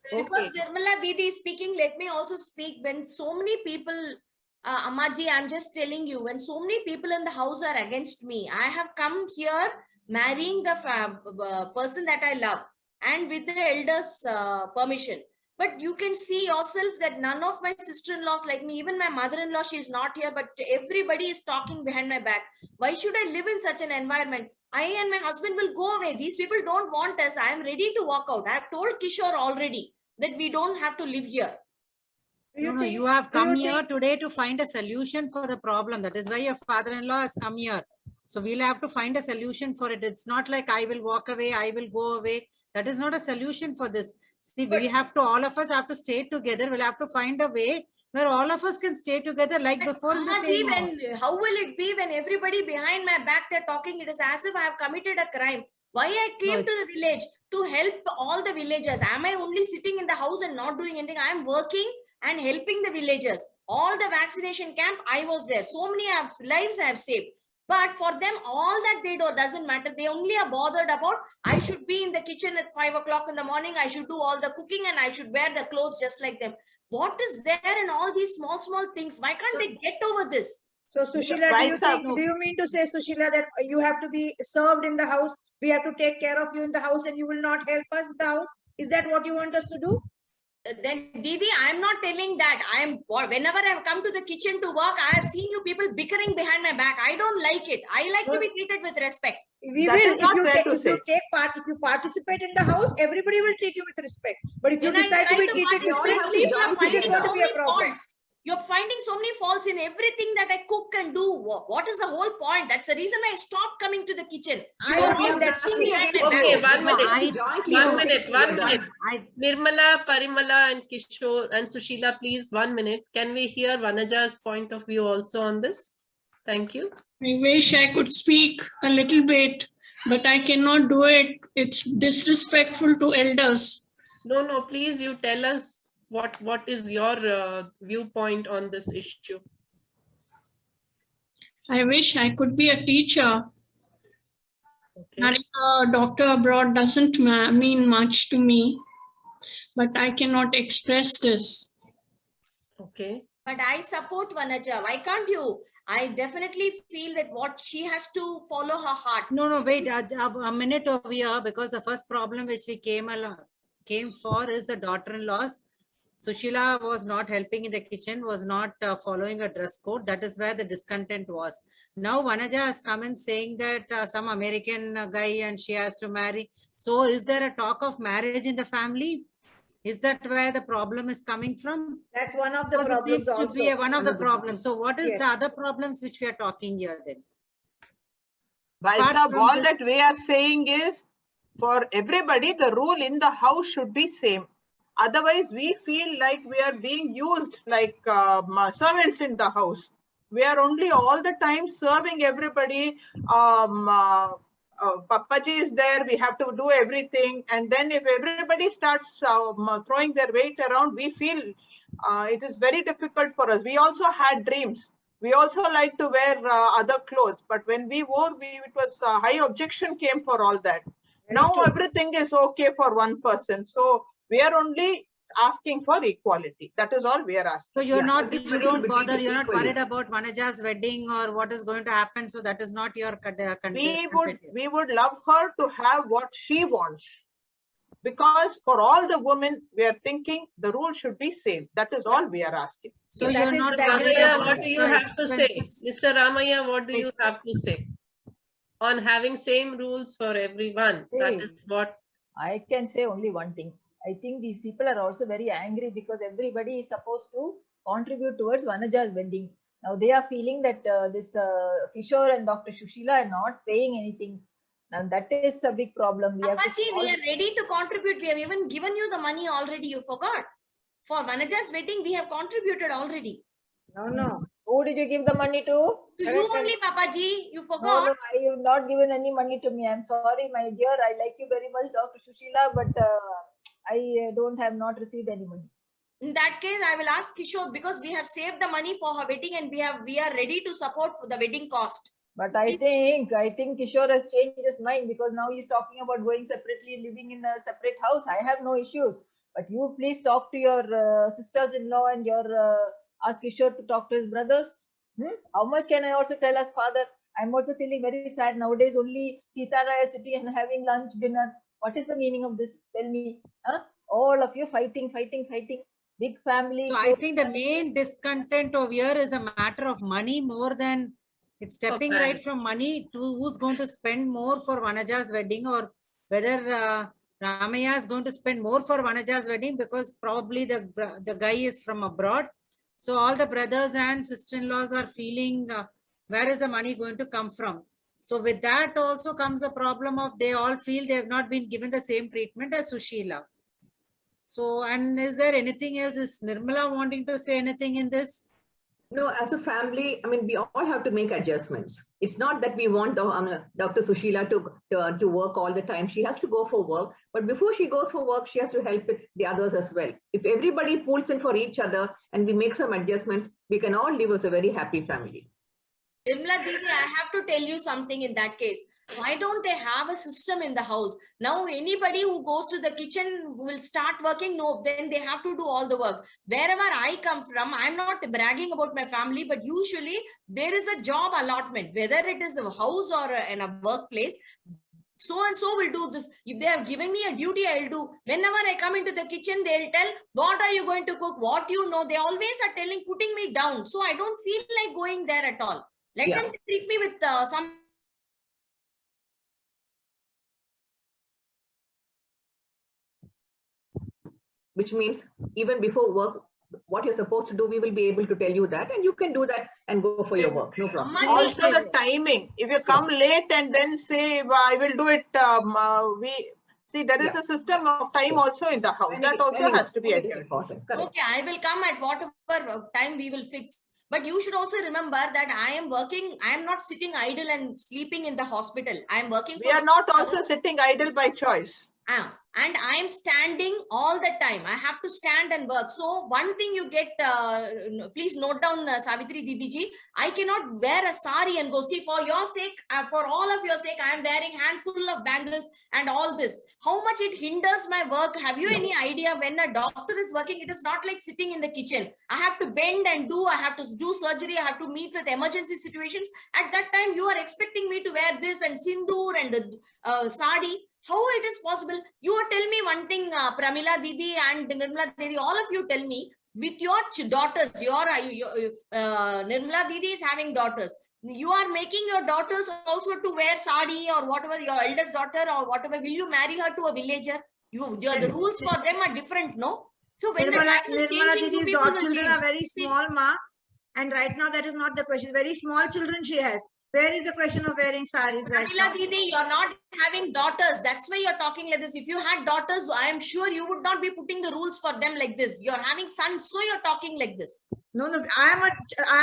Because Nirmala Didi is speaking, let me also speak. When so many people, Ammaji, I'm just telling you, when so many people in the house are against me, I have come here marrying the person that I love and with the elders' permission. But you can see yourself that none of my sister-in-laws like me, even my mother-in-law, she is not here, but everybody is talking behind my back. Why should I live in such an environment? I and my husband will go away. These people don't want us. I am ready to walk out. I have told Kishore already that we don't have to live here. No, you have come here today to find a solution for the problem. That is why your father-in-law has come here. So we'll have to find a solution for it. It's not like I will walk away, I will go away. That is not a solution for this. See, we have to, all of us have to stay together. We'll have to find a way where all of us can stay together like before in the same house. How will it be when everybody behind my back, they're talking? It is as if I have committed a crime. Why I came to the village to help all the villagers? Am I only sitting in the house and not doing anything? I am working and helping the villagers. All the vaccination camp, I was there. So many lives I have saved. But for them, all that they do doesn't matter. They only are bothered about, I should be in the kitchen at 5 o'clock in the morning. I should do all the cooking and I should wear the clothes just like them. What is there in all these small, small things? Why can't they get over this? So Sushila, do you mean to say, Sushila, that you have to be served in the house? We have to take care of you in the house and you will not help us in the house? Is that what you want us to do? Then Didi, I am not telling that. Whenever I have come to the kitchen to work, I have seen you people bickering behind my back. I don't like it. I like to be treated with respect. We will, if you participate in the house, everybody will treat you with respect. But if you decide to be treated differently, it is going to be a problem. You're finding so many faults in everything that I cook and do. What is the whole point? That's the reason why I stopped coming to the kitchen. Okay, 1 minute. 1 minute. Nirmala, Parimala, and Kishore and Sushila, please, 1 minute. Can we hear Vanaja's point of view also on this? Thank you. I wish I could speak a little bit, but I cannot do it. It's disrespectful to elders. No, please, you tell us what is your viewpoint on this issue. I wish I could be a teacher. Marrying a doctor abroad doesn't mean much to me, but I cannot express this. Okay. But I support Vanaja. Why can't you? I definitely feel that what she has to follow her heart. No, wait a minute over here, because the first problem which we came for is the daughter-in-laws. Sushila was not helping in the kitchen, was not following a dress code. That is where the discontent was. Now Vanaja has come in saying that some American guy and she has to marry. So is there a talk of marriage in the family? Is that where the problem is coming from? That's one of the problems also. Seems to be one of the problems. So what is the other problems which we are talking here then? All that we are saying is, for everybody, the rule in the house should be same. Otherwise, we feel like we are being used like servants in the house. We are only all the time serving everybody. Papaji is there, we have to do everything. And then if everybody starts throwing their weight around, we feel it is very difficult for us. We also had dreams. We also like to wear other clothes. But when we wore, it was high objection came for all that. Now everything is okay for one person. So we are only asking for equality. That is all we are asking. So you're not, you don't bother, you're not worried about Vanaja's wedding or what is going to happen. So that is not your condition. We would love her to have what she wants. Because for all the women, we are thinking the rule should be same. That is all we are asking. So you're not Ramaya, what do you have to say? Mr. Ramaya, what do you have to say? on having same rules for everyone. That Hey, is what I can say only one thing. I think these people are also very angry because everybody is supposed to contribute towards Vanaja's wedding. Now they are feeling that this Kishore and Dr. Shushila are not paying anything. Now that is a big problem. We have to Apache, we are ready to contribute. We have even given you the money already. You forgot. For Vanaja's wedding, we have contributed already. No. Who did you give the money to? To you only, Papaji. You No, forgot. no, I have not given any money to me. I'm sorry, my dear. I like you very much, Dr. Shushila, but I don't have not received any money. In that case, I will ask Kishore because we have saved the money for her wedding and we are ready to support for the wedding cost. But I think Kishore has changed his mind because now he's talking about going separately, living in a separate house. I have no issues. But you please talk to your sisters-in-law and your ask Kishore to talk to his brothers. How much can I also tell as father? I'm also feeling very sad nowadays. Only Sita and I are sitting and having lunch, dinner. What is the meaning of this? Tell me. Huh? All of you fighting. Big family. So I think the main discontent over here is a matter of money more than it's stepping right from money to who's going to spend more for Vanaja's wedding, or whether Ramaya is going to spend more for Vanaja's wedding because probably the guy is from abroad. So all the brothers and sister-in-laws are feeling where is the money going to come from? So with that also comes a problem of they all feel they have not been given the same treatment as Sushila. So, and is there anything else? Is Nirmala wanting to say anything in this? No, as a family, I mean, we all have to make adjustments. It's not that we want Dr. Sushila to work all the time. She has to go for work. But before she goes for work, she has to help the others as well. If everybody pulls in for each other and we make some adjustments, we can all live as a very happy family. Nirmala Didi, I have to tell you something in that case. Why don't they have a system in the house? Now, anybody who goes to the kitchen will start working. No, then they have to do all the work. Wherever I come from, I'm not bragging about my family, but usually there is a job allotment, whether it is a house or in a workplace. So and so will do this. If they have given me a duty, I'll do. Whenever I come into the kitchen, they'll tell, what are you going to cook? What you know? They always are putting me down. So I don't feel like going there at all. Let them treat me with some. Which means even before work, what you're supposed to do, we will be able to tell you that, and you can do that and go for your work. No problem. Also the timing. If you come late and then say, I will do it, there is a system of time also in the house. That also has to be adhered. Okay, I will come at whatever time we will fix. But you should also remember that I am working. I am not sitting idle and sleeping in the hospital. I am working. We are not also sitting idle by choice. And I am standing all the time. I have to stand and work. So one thing you get, please note down, Savitri Didiji, I cannot wear a sari and go, see, for your sake, for all of your sake, I am wearing handful of bangles and all this. How much it hinders my work. Have you any idea? When a doctor is working, it is not like sitting in the kitchen. I have to bend and I have to do surgery. I have to meet with emergency situations. At that time, you are expecting me to wear this and sindoor and sari. How it is possible? You tell me one thing, Pramila Didi and Nirmala Didi, all of you tell me, with your daughters, Nirmala Didi is having daughters. You are making your daughters also to wear sari or whatever, your eldest daughter or whatever. Will you marry her to a villager? The rules for them are different, no? So when Nirmala Didi's children are very small, ma. And right now that is not the question. Very small children she has. Where is the question of wearing saris right now? Didi, you're not having daughters. That's why you're talking like this. If you had daughters, I am sure you would not be putting the rules for them like this. You're having sons, so you're talking like this. No, I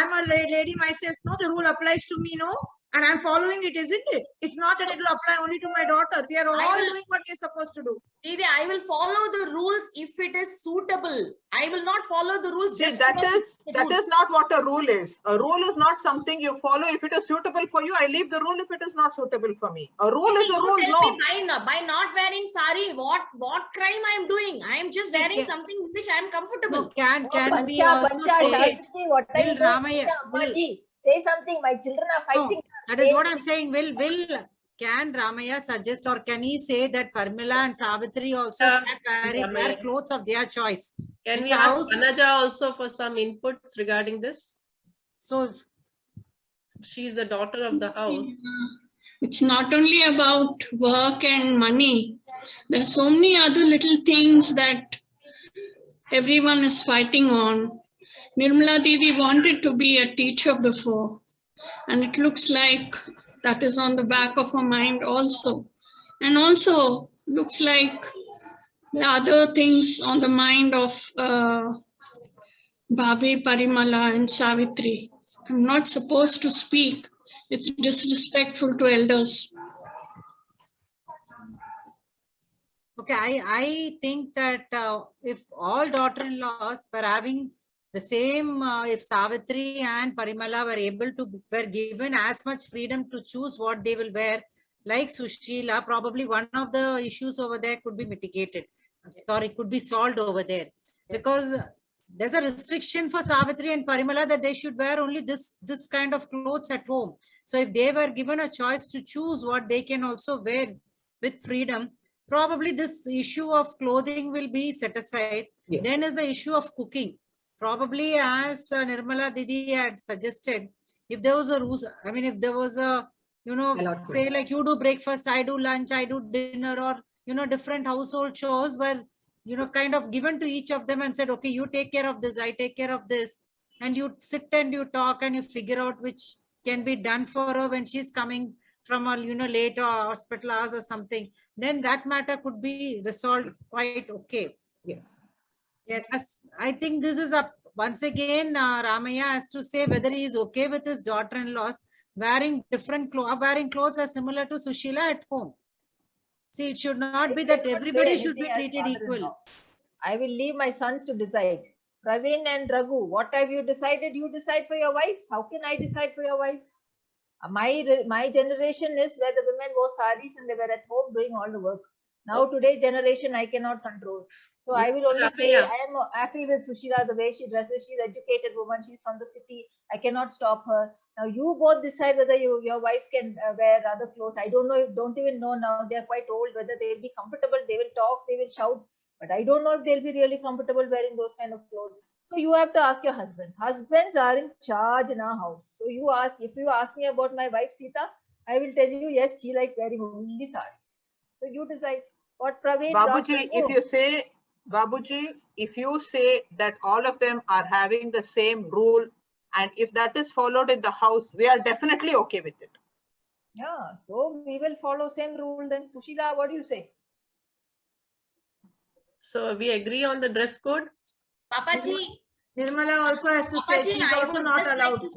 am a lady myself. No, the rule applies to me, no? And I'm following it, isn't it? It's not that it will apply only to my daughter. We are all doing what we're supposed to do. Didi, I will follow the rules if it is suitable. I will not follow the rules. See, that is not what a rule is. A rule is not something you follow. If it is suitable for you, I leave the rule if it is not suitable for me. A rule is a rule. No. By not wearing sari, what crime I am doing? I am just wearing something which I am comfortable. No, can we also say what are you doing? Say something. My children are fighting. That is what I'm saying. Can Ramaya suggest, or can he say that Parmila and Savitri also can wear clothes of their choice? Can we ask Vanaja also for some inputs regarding this? So she's the daughter of the house. It's not only about work and money. There's so many other little things that everyone is fighting on. Nirmala Didi wanted to be a teacher before, and it looks like that is on the back of her mind also. And also looks like the other things on the mind of Bhabi, Parimala and Savitri. I'm not supposed to speak. It's disrespectful to elders. Okay, I think that if all daughter-in-laws were having the same, if Savitri and Parimala were given as much freedom to choose what they will wear, like Sushila, probably one of the issues over there could be mitigated. Sorry, could be solved over there. Because there's a restriction for Savitri and Parimala that they should wear only this kind of clothes at home. So if they were given a choice to choose what they can also wear with freedom, probably this issue of clothing will be set aside. Yes. Then is the issue of cooking. Probably as Nirmala Didi had suggested, if there was a rule, I mean, if there was a, say like you do breakfast, I do lunch, I do dinner, or, different household chores were, kind of given to each of them and said, okay, you take care of this, I take care of this. And you sit and you talk and you figure out which can be done for her when she's coming from a, late or hospital hours or something, then that matter could be resolved quite okay. Yes. Yes. I think this is once again, Ramaya has to say whether he is okay with his daughter-in-laws wearing different clothes, wearing clothes are similar to Sushila at home. See, it should not be that everybody should be treated equal. I will leave my sons to decide. Praveen and Raghu, what have you decided? You decide for your wives. How can I decide for your wives? My generation is where the women wore saris and they were at home doing all the work. Now today's generation I cannot control. So I will only say I am happy with Sushila, the way she dresses. She's an educated woman. She's from the city. I cannot stop her. Now you both decide whether your wives can wear other clothes. I don't know, don't even know now. They are quite old, whether they will be comfortable. They will talk, they will shout. But I don't know if they'll be really comfortable wearing those kind of clothes. So you have to ask your husbands. Husbands are in charge in our house. So if you ask me about my wife Sita, I will tell you, yes, she likes wearing only saris. So you decide what Praveen. Babuji, if you say that all of them are having the same rule, and if that is followed in the house, we are definitely okay with it. Yeah, so we will follow same rule then. Sushila, what do you say? So we agree on the dress code? Papaji. Nirmala also has to say she's also not allowed.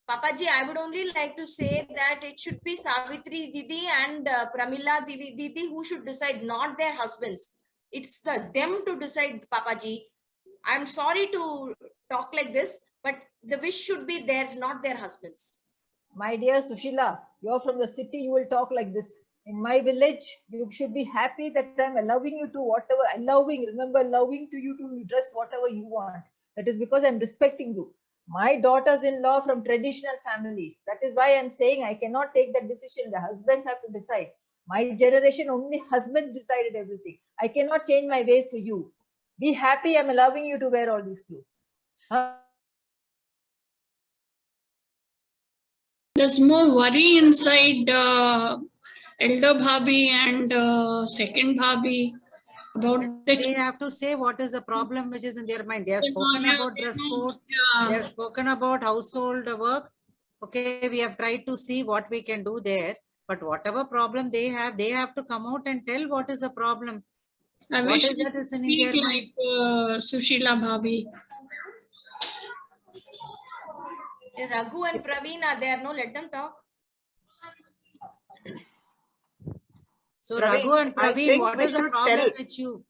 Papaji, I would only like to say that it should be Savitri Didi and Pramila Didi who should decide, not their husbands. It's them to decide, Papaji. I'm sorry to talk like this, but the wish should be theirs, not their husbands. My dear Sushila, you're from the city, you will talk like this. In my village, you should be happy that I'm allowing you to whatever, remember allowing to you to dress whatever you want. That is because I'm respecting you. My daughters-in-law from traditional families. That is why I'm saying I cannot take that decision. The husbands have to decide. My generation, only husbands decided everything. I cannot change my ways for you. Be happy, I'm allowing you to wear all these clothes. There's more worry inside elder Bhabi and second Bhabi. They have to say what is the problem which is in their mind. They have spoken about dress code. They have spoken about household work. Okay, we have tried to see what we can do there. But whatever problem they have to come out and tell what is the problem. I what wish is that it's in their mind? like Sushila Bhabi. Raghu and Praveen are there. No, let them talk. So Raghu and Praveen, what is the problem with you?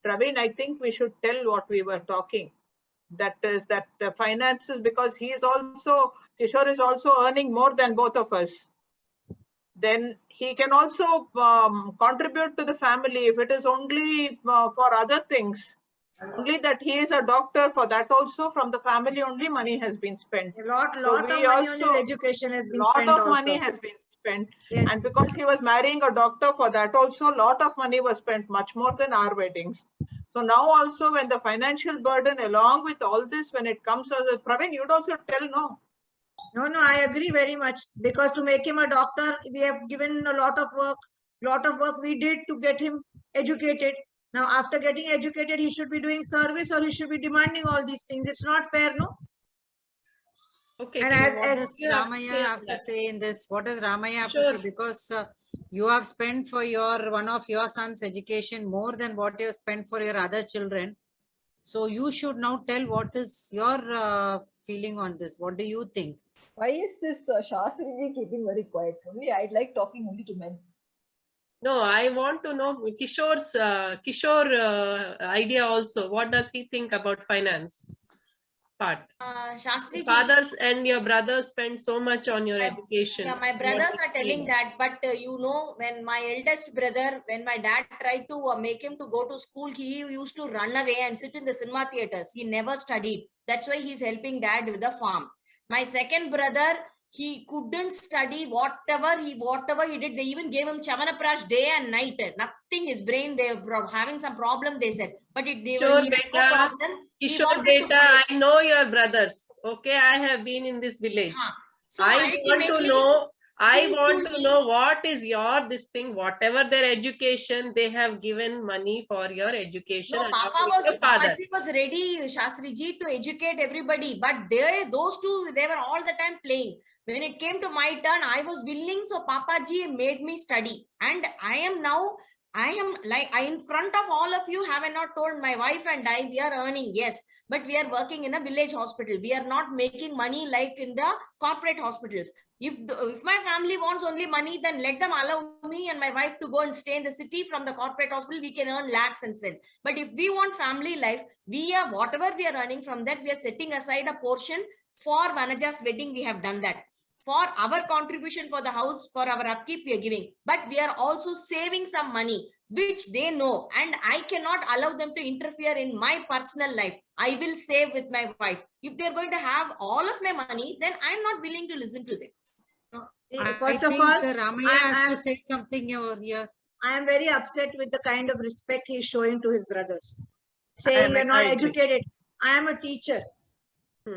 Praveen, I think we should tell what we were talking. That is that the finances, because Kishore is also earning more than both of us. Then he can also contribute to the family if it is only for other things. Only that he is a doctor, for that also from the family only money has been spent. A lot of money on his education has been spent. Lot of money has been spent. Yes. And because he was marrying a doctor, for that also a lot of money was spent, much more than our weddings. So now also when the financial burden along with all this, when it comes, Praveen, you'd also tell no. No, I agree very much, because to make him a doctor, we have given a lot of work we did to get him educated. Now, after getting educated, he should be doing service or he should be demanding all these things. It's not fair, no? Okay. And what does Ramaya have to say in this? What does Ramaya have to say? Because you have spent for one of your son's education more than what you have spent for your other children. So you should now tell what is your feeling on this. What do you think? Why is this Shastriji keeping very quiet? Only I like talking only to men. No, I want to know Kishore's idea also. What does he think about finance part? Shastriji, Fathers and your brothers spend so much on your education. Yeah, my brothers are telling that, but you know, when my eldest brother, when my dad tried to make him to go to school, he used to run away and sit in the cinema theaters. He never studied. That's why he's helping dad with the farm. My second brother, he couldn't study whatever he did. They even gave him Chavanaprash day and night. Nothing, his brain, they were having some problem, they said. But Kishore beta, I know your brothers. Okay, I have been in this village. So I want to know what is this thing, whatever their education, they have given money for your education. No, and Papa was ready, Shastriji, to educate everybody. But those two, they were all the time playing. When it came to my turn, I was willing. So Papaji made me study. And in front of all of you, have I not told my wife and I, we are earning, yes. But we are working in a village hospital. We are not making money like in the corporate hospitals. If my family wants only money, then let them allow me and my wife to go and stay in the city. From the corporate hospital, we can earn lakhs and cents. But if we want family life, whatever we are earning from that, we are setting aside a portion for Vanaja's wedding. We have done that. For our contribution for the house, for our upkeep, we are giving. But we are also saving some money, which they know. And I cannot allow them to interfere in my personal life. I will save with my wife. If they're going to have all of my money, then I'm not willing to listen to them. First of all, Ramaya has to say something here. I am very upset with the kind of respect he is showing to his brothers. Saying you're not educated. I am a teacher.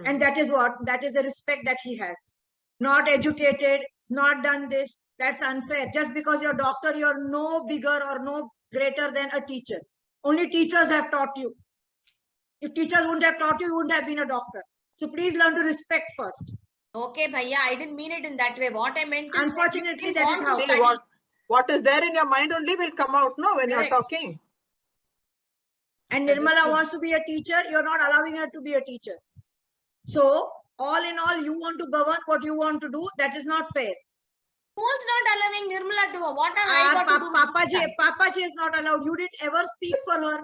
And that is the respect that he has. Not educated, not done this. That's unfair. Just because you're a doctor, you're no bigger or no greater than a teacher. Only teachers have taught you. If teachers wouldn't have taught you, you wouldn't have been a doctor. So please learn to respect first. Okay, Bhaiya, I didn't mean it in that way. What I meant is, unfortunately, that is how. What is there in your mind only will come out, no, when you're talking. And Nirmala wants to be a teacher. You're not allowing her to be a teacher. So, all in all, you want to govern what you want to do. That is not fair. Who's not allowing Nirmala to? What am I got to do? Papaji is not allowed. You didn't ever speak for her.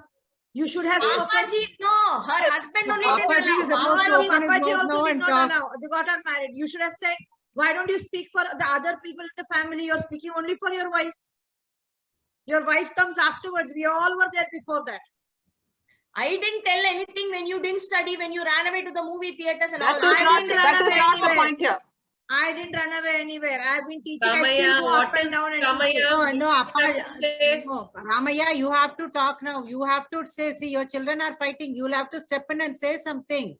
You should have spoken. Papaji, no. Her husband only didn't allow. Papaji also did not allow. They got her married. You should have said, why don't you speak for the other people in the family? You're speaking only for your wife. Your wife comes afterwards. We all were there before that. I didn't tell anything when you didn't study, when you ran away to the movie theaters and that all. That is not the point here. I didn't run away anywhere. I've been teaching. I still go up and down and teach. Ramaya, you have to talk now. You have to say, see, your children are fighting. You'll have to step in and say something.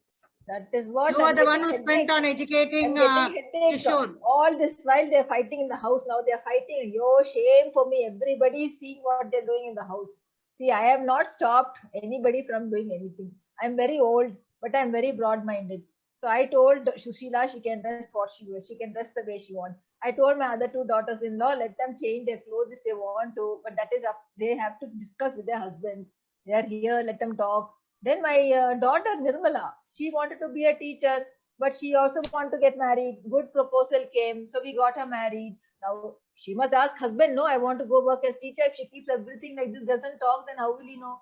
That is what you are the one who spent on educating Kishore. All this while they're fighting in the house. Now they're fighting. Yo, shame for me. Everybody is seeing what they're doing in the house. See, I have not stopped anybody from doing anything. I'm very old, but I'm very broad-minded. So I told Sushila she can dress what she wants. She can dress the way she wants. I told my other two daughters-in-law, let them change their clothes if they want to. But that is up. They have to discuss with their husbands. They are here. Let them talk. Then my daughter Nirmala, she wanted to be a teacher, but she also wanted to get married. Good proposal came, so we got her married. Now she must ask husband, no, I want to go work as teacher. If she keeps everything like this, doesn't talk, then how will he know?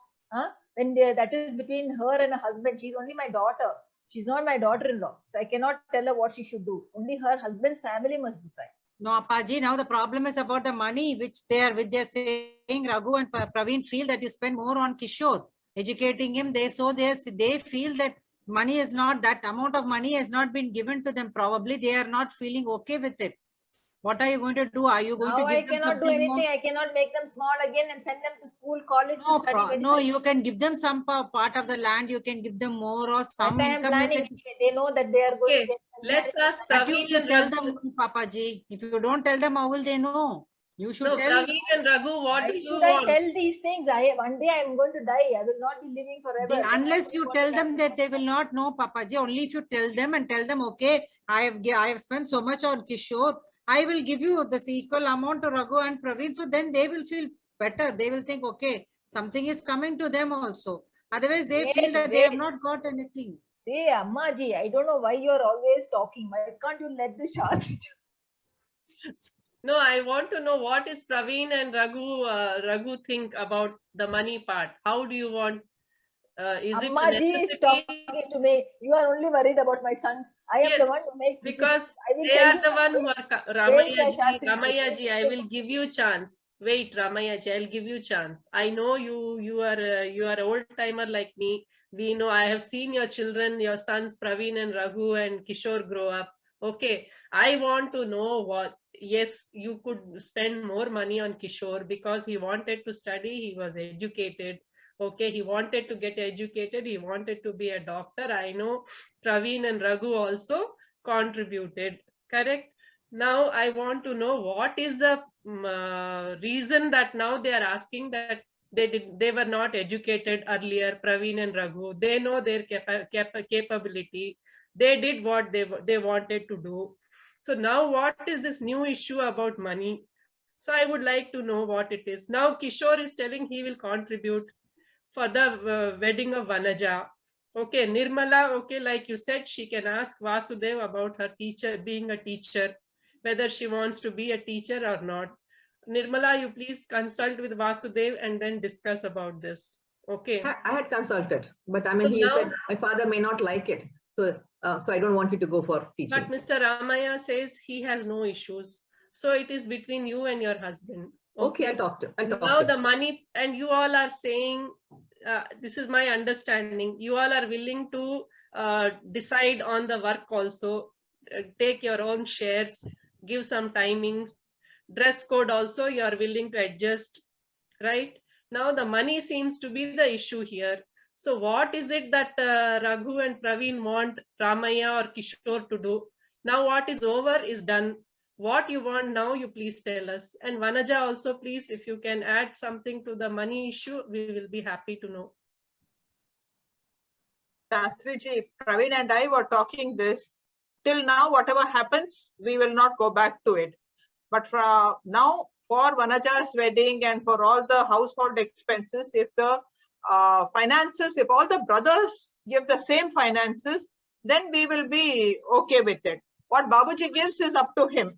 Then that is between her and her husband. She's only my daughter. She's not my daughter-in-law. So I cannot tell her what she should do. Only her husband's family must decide. No, Appaji, now the problem is about the money which they're saying. Raghu and Praveen feel that you spend more on Kishore, educating him. They feel that money is not, that amount of money has not been given to them. Probably they are not feeling okay with it. What are you going to do? Are you going Now to I give them cannot do something more? anything. I cannot make them small again and send them to school, college to study medicine. No, you can give them some part of the land. You can give them more or some that I am income. planning anyway. They know that they are going to get Let's ask But you Praveen should and tell Raghu. them, Papaji. If you don't tell them, how will they know? You should No, tell. Praveen and Raghu, what Why do you should want? I tell these things? One day I am going to die. I will not be living forever. Unless you tell them that they will not know, Papaji. Only if you tell them and tell them, okay, I have spent so much on Kishore. I will give you the equal amount to Raghu and Praveen. So then they will feel better. They will think, okay, something is coming to them also. Otherwise, they feel that they have not got anything. See, Ammaji, I don't know why you are always talking. Why can't you let the Shastri? No, I want to know what is Praveen and Raghu think about the money part. How do you want? Is Ammaji it is talking to me. You are only worried about my sons. I am the one who makes because decisions. they are the one who are Ramayaji, I will give you chance. Wait, Ramayaji, I'll give you chance. I know you are old timer like me. We know, I have seen your children, your sons Praveen and Raghu and Kishore grow up. Okay, I want to know what. Yes, you could spend more money on Kishore because he wanted to study, he was educated. Okay, he wanted to get educated, he wanted to be a doctor. I know Praveen and Raghu also contributed, correct? Now I want to know what is the reason that now they are asking that they were not educated earlier. Praveen and Raghu, they know their capability. They did what they wanted to do. So now what is this new issue about money? So I would like to know what it is. Now Kishore is telling he will contribute for the wedding of Vanaja. Okay, Nirmala, okay, like you said, she can ask Vasudev about her teacher, being a teacher, whether she wants to be a teacher or not. Nirmala, you please consult with Vasudev and then discuss about this. Okay. I had consulted, but I mean, he said my father may not like it. So I don't want you to go for teaching. But Mr. Ramaya says he has no issues. So it is between you and your husband. Okay, I'll talk to him. Now the money, and you all are saying, this is my understanding, you all are willing to decide on the work also, take your own shares, give some timings, dress code also you are willing to adjust, right? Now the money seems to be the issue here. So what is it that Raghu and Praveen want Ramaya or Kishore to do? Now what is over is done. What you want now, you please tell us. And Vanaja also, please, if you can add something to the money issue, we will be happy to know. Shastriji, Praveen and I were talking this. Till now, whatever happens, we will not go back to it. But now, for Vanaja's wedding and for all the household expenses, if the finances, if all the brothers give the same finances, then we will be okay with it. What Babuji gives is up to him.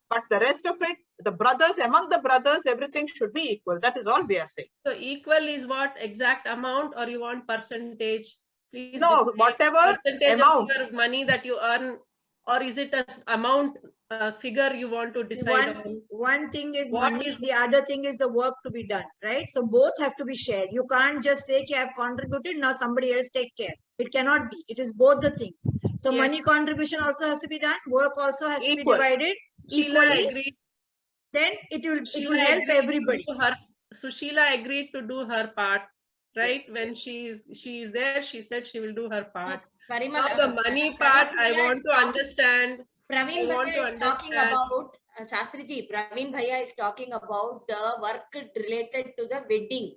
But the rest of it, the brothers, among the brothers, everything should be equal. That is all we are saying. So equal is what exact amount, or you want percentage? Please. No, whatever percentage amount. Of your money that you earn, or is it an amount figure you want to decide on? One thing is money, the other thing is the work to be done, right? So both have to be shared. You can't just say, okay, I have contributed, now somebody else take care. It cannot be. It is both the things. So money contribution also has to be done. Work also has to be divided equally. Then it will help everybody. Sushila agreed to do her part, right? Yes. When she is there, she said she will do her part. Now the money part, I want to understand. Praveen Bhaiya is talking about, Shastriji, Praveen Bhaiya is talking about the work related to the wedding.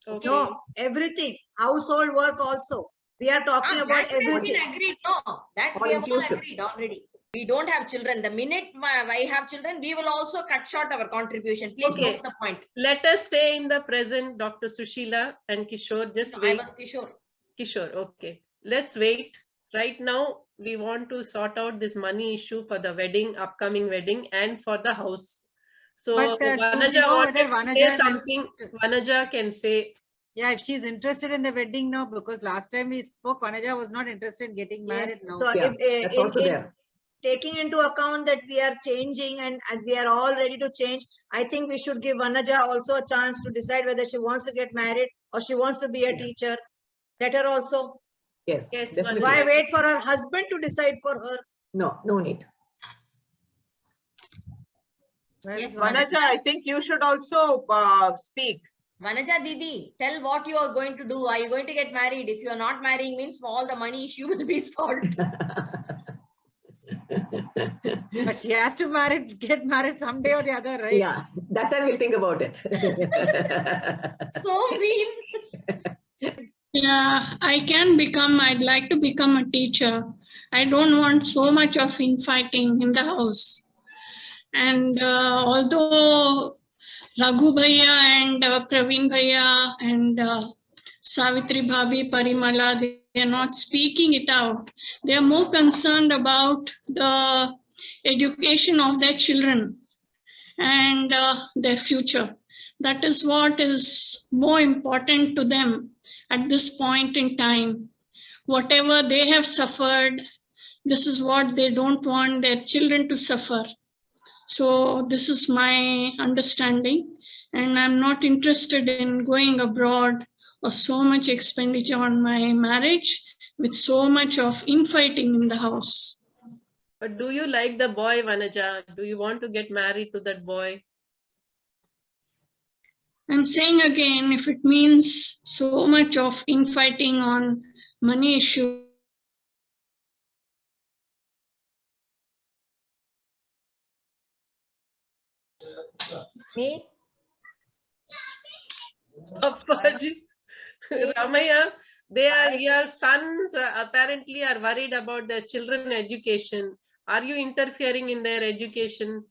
Okay. No, everything. Household work also. We are talking about everything. That agreed. No, that we have all agreed already. We don't have children. The minute I have children, we will also cut short our contribution. Please note the point. Let us stay in the present, Dr. Sushila and Kishore. Just wait. I was Kishore. Kishore, okay. Let's wait. Right now, we want to sort out this money issue for the wedding, upcoming wedding, and for the house. So Vanaja wanted to say something. Vanaja can say. Yeah, if she's interested in the wedding now, because last time we spoke, Vanaja was not interested in getting married now. So taking into account that we are changing and we are all ready to change, I think we should give Vanaja also a chance to decide whether she wants to get married or she wants to be a teacher. Let her also. Yes. Why wait for her husband to decide for her? No need. Yes, Vanaja, I think you should also speak. Vanaja Didi, tell what you are going to do. Are you going to get married? If you are not marrying, means all the money issue will be solved. But she has to get married someday or the other, right? Yeah, that time we'll think about it. So mean. Yeah, I'd like to become a teacher. I don't want so much of infighting in the house. And although Raghu Bhaiya and Praveen Bhaiya and Savitri Bhabhi, Parimala, they are not speaking it out. They are more concerned about the education of their children and their future. That is what is more important to them at this point in time. Whatever they have suffered, this is what they don't want their children to suffer. So this is my understanding, and I'm not interested in going abroad or so much expenditure on my marriage with so much of infighting in the house. But do you like the boy, Vanaja? Do you want to get married to that boy? I'm saying again, if it means so much of infighting on money issue, Me? Ramaya, your sons apparently are worried about their children education. Are you interfering in their education?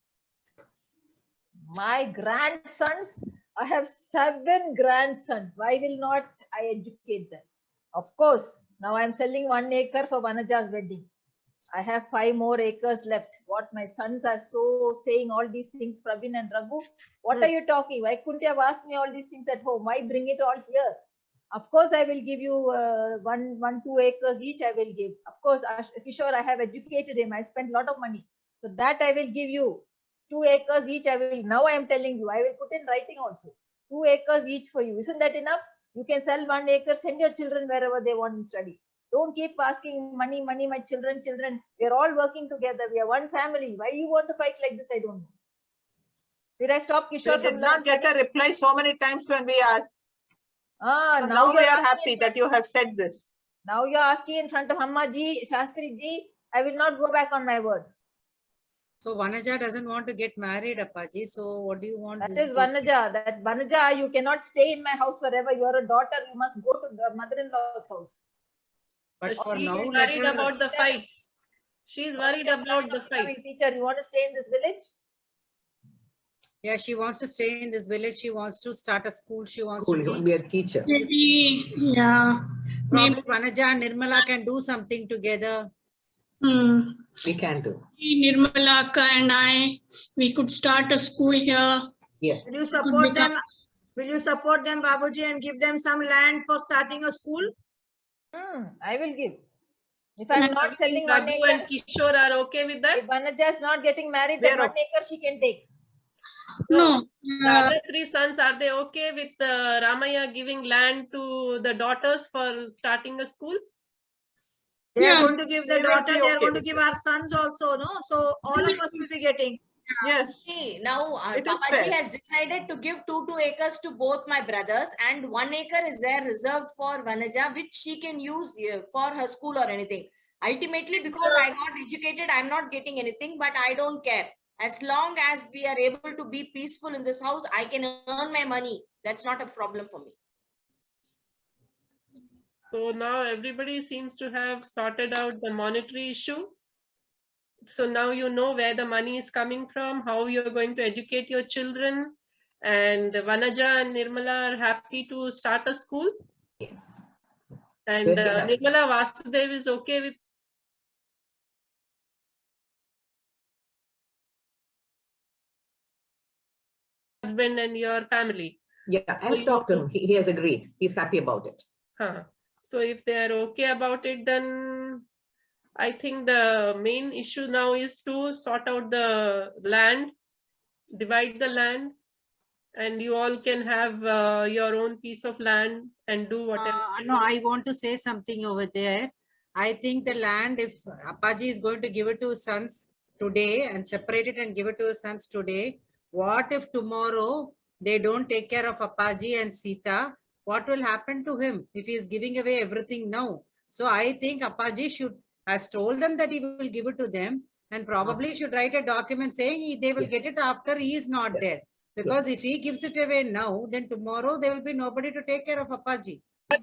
My grandsons, I have 7 grandsons. Why will not I educate them? Of course, now I am selling 1 acre for Vanaja's wedding. I have 5 more acres left. What my sons are so saying all these things, Praveen and Raghu. What are you talking? Why couldn't you have asked me all these things at home? Why bring it all here? Of course, I will give you 2 acres each. I will give. Of course, Kishore, I have educated him. I spent a lot of money. So that I will give you. 2 acres each. I will. Now I am telling you. I will put in writing also. 2 acres each for you. Isn't that enough? You can sell 1 acre. Send your children wherever they want to study. Don't keep asking money, my children. We are all working together. We are one family. Why you want to fight like this? I don't know. Did I stop Kishore We did not get a reply so many times when we asked. So now we are happy that you have said this. Now you are asking in front of Amma ji, Shastri ji. I will not go back on my word. So Vanaja doesn't want to get married, Appaji. So what do you want? That is Vanaja. That Vanaja, you cannot stay in my house forever. You are a daughter. You must go to the mother-in-law's house. But for she now, is worried about the fights. She is worried about the fight. Teacher, you want to stay in this village? Yeah, she wants to stay in this village. She wants to start a school. She wants School, to you want to be a teacher. maybe, yeah. Probably Vanaja and Nirmala can do something together. We can do. Nirmala Akka and we could start a school here. Yes. Will you support them? Will you support them, Babuji, and give them some land for starting a school? I will give. If I am not selling 1 acre, and Kishore are okay with that? If Vanaja is not getting married, then 1 acre she can take. No. The other 3 sons, are they okay with Ramaya giving land to the daughters for starting a school? They are going to give the daughter, they are going to give our sons also, no? So all of us will be getting. Yes. See, now Papaji has decided to give 2 acres to both my brothers, and 1 acre is there reserved for Vanaja, which she can use for her school or anything. Ultimately, because I got educated, I'm not getting anything, but I don't care. As long as we are able to be peaceful in this house, I can earn my money. That's not a problem for me. So now everybody seems to have sorted out the monetary issue. So now you know where the money is coming from, how you're going to educate your children, and Vanaja and Nirmala are happy to start a school. Yes. And Nirmala, Vasudev is okay with husband and your family. Yeah, I've talked to him. He has agreed. He's happy about it. So if they are okay about it, then I think the main issue now is to sort out the land, divide the land, and you all can have your own piece of land and do whatever. No, I want to say something over there. I think the land, if Appaji is going to give it to his sons today and separate it and give it to his sons today, What if tomorrow they don't take care of Appaji and Sita? What will happen to him if he is giving away everything now? So I think Appaji has told them that he will give it to them, and probably should write a document saying they will get it after he is not there. Because if he gives it away now, then tomorrow there will be nobody to take care of Appaji. To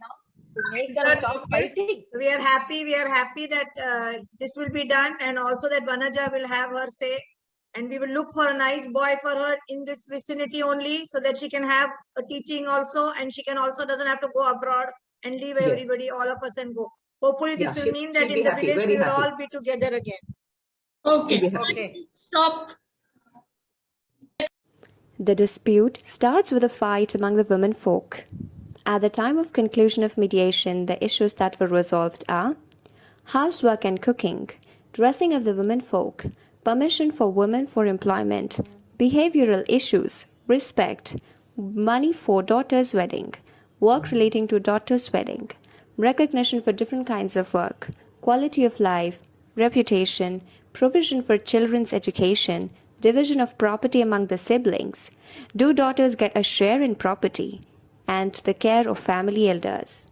make them stop fighting. We are happy that this will be done, and also that Vanaja will have her say, and we will look for a nice boy for her in this vicinity only, so that she can have a teaching also, and she can also doesn't have to go abroad and leave everybody, all of us, and go. Hopefully this will mean that in the village we will all be together again. Okay. Okay. Stop. The dispute starts with a fight among the women folk. At the time of conclusion of mediation, the issues that were resolved are housework and cooking, dressing of the women folk, permission for women for employment, behavioral issues, respect, money for daughter's wedding, work relating to daughter's wedding, recognition for different kinds of work, quality of life, reputation, provision for children's education, division of property among the siblings, do daughters get a share in property, and the care of family elders.